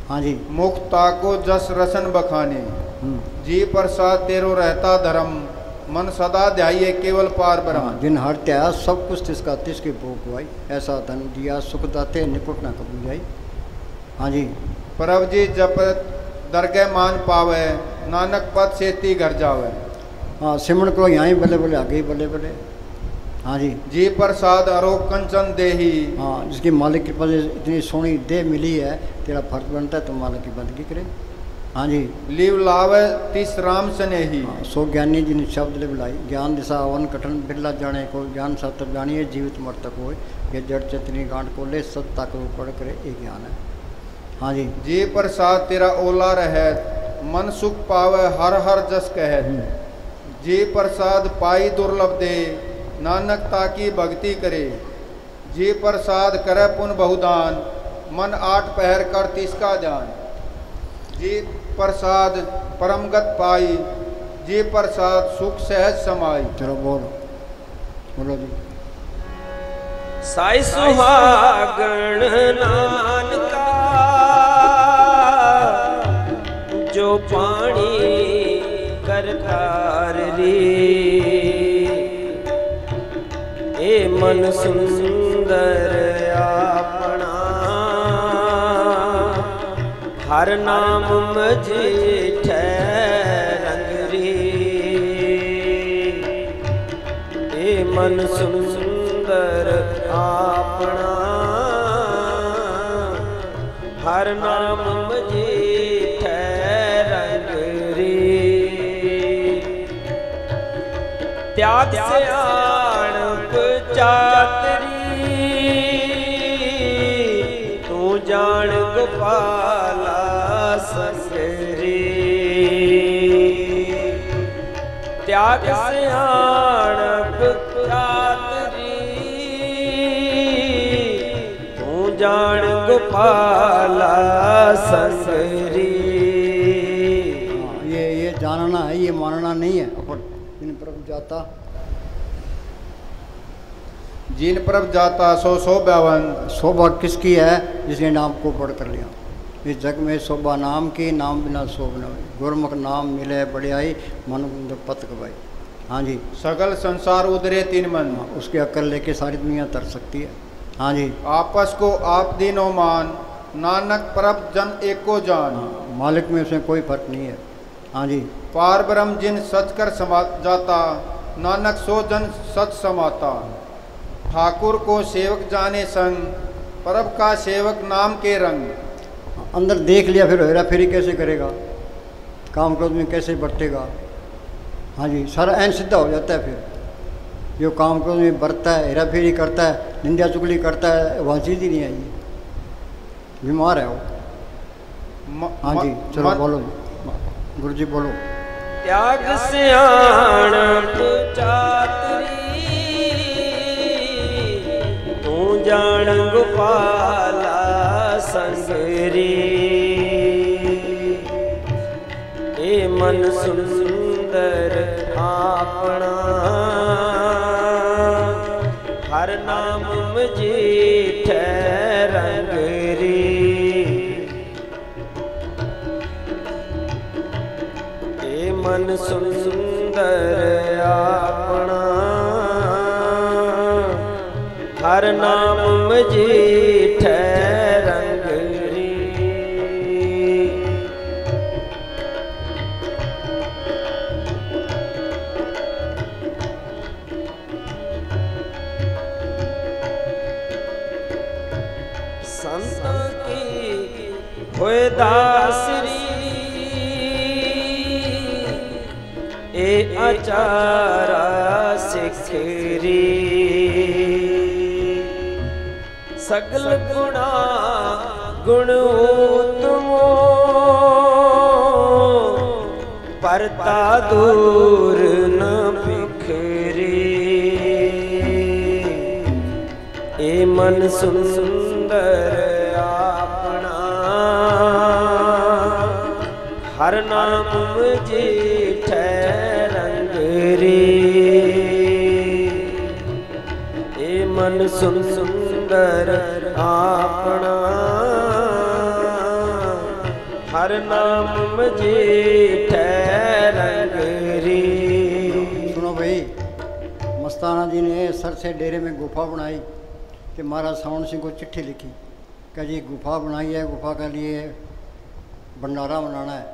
हाँ जी। मुक्ता को जस रसन बखाने। जी प्रसाद तेरो रहता धर्म, मन सदा ध्याइए केवल पार ब्रह्म। जिन हर त्याग सब कुछ तिसका तिसके भोग हुआई, ऐसा धन दिया सुख दाते निकुट न कबू जाई। हाँ जी। प्रभ जी जप दरगह मान पावे, नानक पद से ती घर जावे। हाँ सिमरण को यहाँ ही बल्ले बल्ले आगे ही बल्ले बल्ले। हाँ जी। जी प्रसाद अरोग कंचन देही। हाँ जिसकी मालिक की कृपा से इतनी सोहनी देह मिली है, तेरा फर्ज बनता है तुम मालिक की बंदगी करे। हाँ जी। लिव लावे तिस राम स्नेही। सो ज्ञानी जिन शब्द ले बुलाई, ज्ञान दिशा अवन कठन बिरला जाने को, ज्ञान सत्य जानिए जीवित मर्तक होए, ये जड़ चेतनी गांठ को ले सत तक पढ़ करे ये ज्ञान है। हाँ जी। जी प्रसाद तेरा ओला रहे, मन सुख पावे हर हर जस कहे। जी प्रसाद पाई दुर्लभ दे, नानक ताकी भक्ति करे। जी प्रसाद करे पुन बहुदान, मन 8 पहर कर तिसका जान। जी प्रसाद परमगत पाई, जी प्रसाद सुख सहज समाई। चलो बोलो बोलो जी। साई सुहागण नानका, जो पानी करतार रे। ए मन सुंदर अपना, हर नाम मझे रंग रे। ए मन सुंदर अपना, हर नाम मझे रंग रे। त्याग सियाणप चातरी, तू जान गोपाला संगरी। त्याग सियाणप चातरी, तू जान गोपाला संगरी। ये जानना है, ये मानना नहीं है। अपन जिन प्रभु जाता, जिन प्रभ जाता सो 152। शोभा किसकी है? जिसने नाम को पढ़ कर लिया। इस जग में शोभा नाम की, नाम बिना शोभ न होई। गुरमुख नाम मिले बढ़ियाई, मन पत कबाई। हाँ जी। सगल संसार उधरे 3 मन, उसकी अक्ल लेके सारी दुनिया तर सकती है। हाँ जी। आपस को आप दीनो मान, नानक प्रभ जन एको जान। मालिक में उसमें कोई फर्क नहीं है। हाँ जी। पार ब्रह्म जिन सच कर समा जाता, नानक सो जन सच समाता। ठाकुर को सेवक जाने संग, प्रभ का सेवक नाम के रंग। अंदर देख लिया फिर हेरा फेरी कैसे करेगा, काम क्रोध में कैसे बरतेगा। हाँ जी। सारा ऐन सीधा हो जाता है। फिर जो काम क्रोध में बरतता है, हेरा फेरी करता है, निंदा चुगली करता है, वहाँ चीज ही नहीं आई, बीमार है वो। हाँ जी। चलो बोलो गुरु जी बोलो। त्याग सियाणप चातरी, तू जान गोपाला संगरी। ए मन सुंदर अपना, हर नाम मझे रंग रे। ए मन सुंदर अपना, हर नाम मझे रंग रे। संत की होए दासरी, ए आचारा सिखरी। सगल गुणा गुण तुमो, परता दूर न बिखरी। ए मन सुंदर अपना, हर नाम मुझे रंग रे। ए मन सुंदर अपना, हर नाम मुझे रंग रे। सुनो भाई, मस्ताना जी ने सर से डेरे में गुफा बनाई कि महाराज सावण सिंह को चिट्ठी लिखी कि जी गुफा बनाई है, गुफा के लिए भंडारा बनाना है।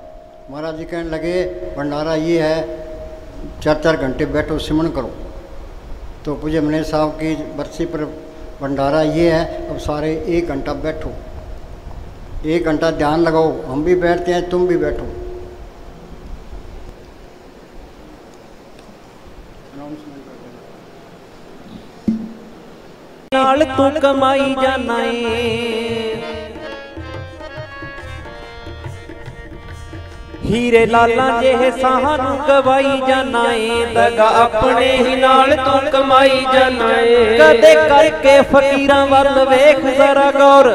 महाराज जी कहने लगे भंडारा ये है 4-4 घंटे बैठो सिमरन करो। तो पूज्य मनेश साहब की बरसी पर भंडारा ये है, अब सारे 1 घंटा बैठो। 1 घंटा ध्यान लगाओ, हम भी बैठते हैं, तुम भी बैठो। नाल तू कमाई जाना है, हीरे लाला जेहे सानू गवाई जाना है, दगा अपने ही नाल तू कमाई जाना है। कदे करके फकीरां वल वेख जरा गौर,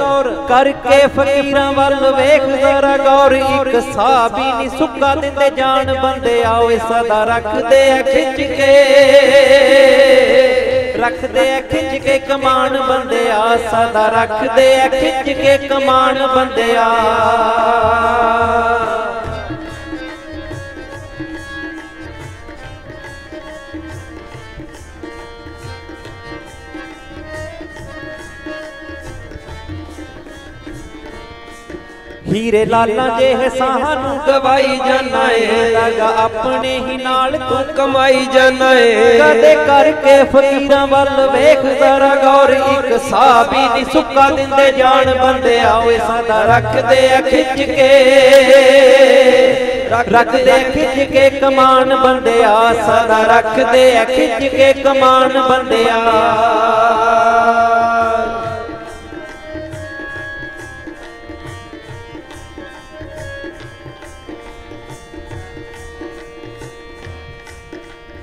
करके फकीरां वल वेख जरा गौर, एक साह भी नहीं सुक्का दिंदे जान बंदे आओ, सदा रखदे खिच के, रखदे खिच के कमान बंदे आ, सदा रखदे खिच के कमान बंदे आ। हीरे लाला जे सानू गवाई जाना है, दगा अपने ही नाल तू कमाई जाना है। कदे करके फकीरां वल वेख जरा गौर, एक साह भी नहीं सुक्का दिंदे जान बंदे आओ, सदा रखदे खिच के, रखदे खिच के कमान बंदे आ, सदा रखदे खिच के कमान बंदे आ।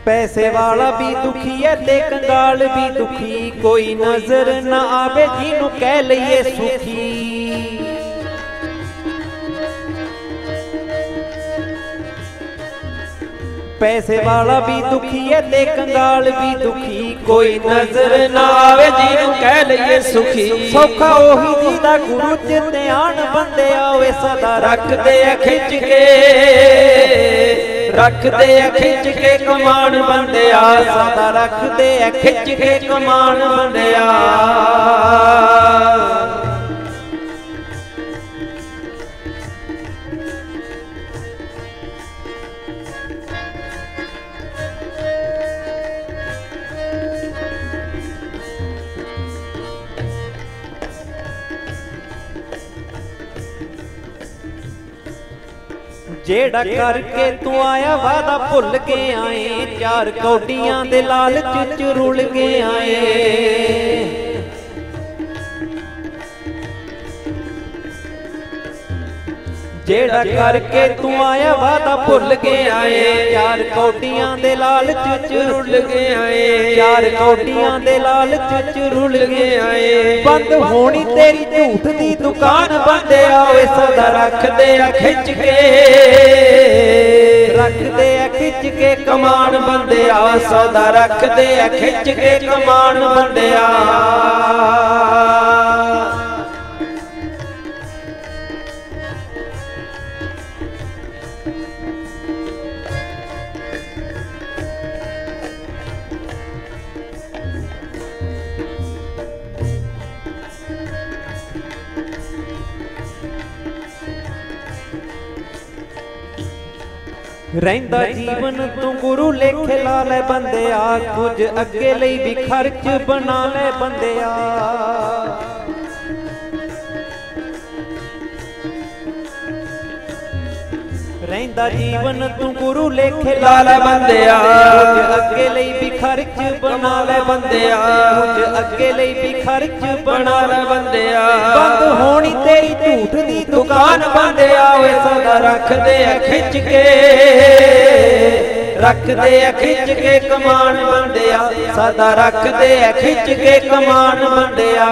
पैसे वाला भी दुखी है ते कंगाल भी दुखी, कोई नजर न आवे जिन्हों कह लइए सुखी। पैसे वाला भी दुखी है ते कंगाल भी दुखी, कोई नजर न आवे जिन्हों कह लइए सुखी। सौखा ओही जीदा गुरु च ध्यान बंदे आवे, सदा रखदे खिच के, रखदे खिच के कमान बंदे आ, सदा रखदे खिच के कमान बंदे आ। जेड़ा करके तू आया वादा भुल के आए, 4 कौडियां दे लालच च रुल के आए। जेड़ा करके तू आया वादा भुल के आए, 4 कौडियां दे लालच च रुल के आए, 4 कौडियां दे लालच च रुल के आए। बंद होनी तेरी झूठ दी दुकान बंदे आओ, सदा रखदे खिच के, रखदे खिच के कमान बंदे आ, सदा रखदे खिच के कमान बंदे आ। रहिंदा जीवन तू गुरु लेखे ला ले बंदे आ, कुछ अगे लई भी खर्च बना ले बंदे आ। रहिंदा जीवन तू गुरु लेखे ला ले बंदे आ, कुछ अगे लई भी खर्च बना ले बंदे आ, कुछ अगे लई भी खर्च बना ले बंदे आ। बंद होनी तेरी झूठ दी दुकान बंदे आओ, सदा रखदे खिच के, रखदे खिच के कमान बंदे आ, सदा रखदे खिच के कमान बंदे आ।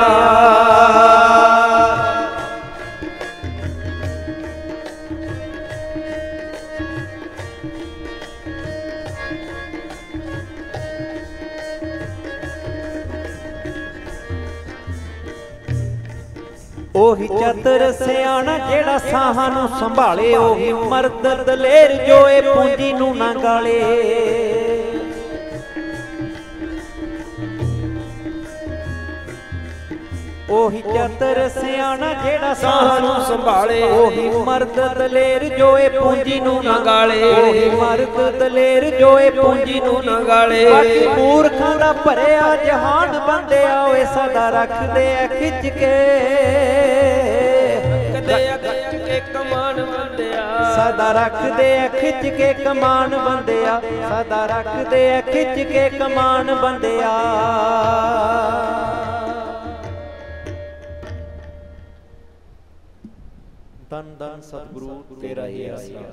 ओही चतुर सियाणा जेड़ा साहां नूं संभाले, ओही मर्द दलेर जो ए पूंजी नूं ना गाले। ओही चतुर सियाणा जेड़ा साहां नूं संभाले, ओही मर्द दलेर जो ए पूंजी नूं ना गाले, ओही मर्द दलेर जो ए पूंजी नूं ना गाले। बाकी मूर्खां दा भरिया जहान बंदे आओ, सदा रखदे खिच के, ਖਿੱਚ ਕੇ ਕਮਾਨ ਬੰਦਿਆ ਸਦਾ ਰੱਖਦੇ ਆ ਖਿੱਚ ਕੇ ਕਮਾਨ ਬੰਦਿਆ ਸਦਾ ਰੱਖਦੇ ਆ ਖਿੱਚ ਕੇ ਕਮਾਨ ਬੰਦਿਆ ਧੰਨ ਧੰਨ ਸਤਿਗੁਰੂ ਤੇਰਾ ਹੀ ਆਸਰਾ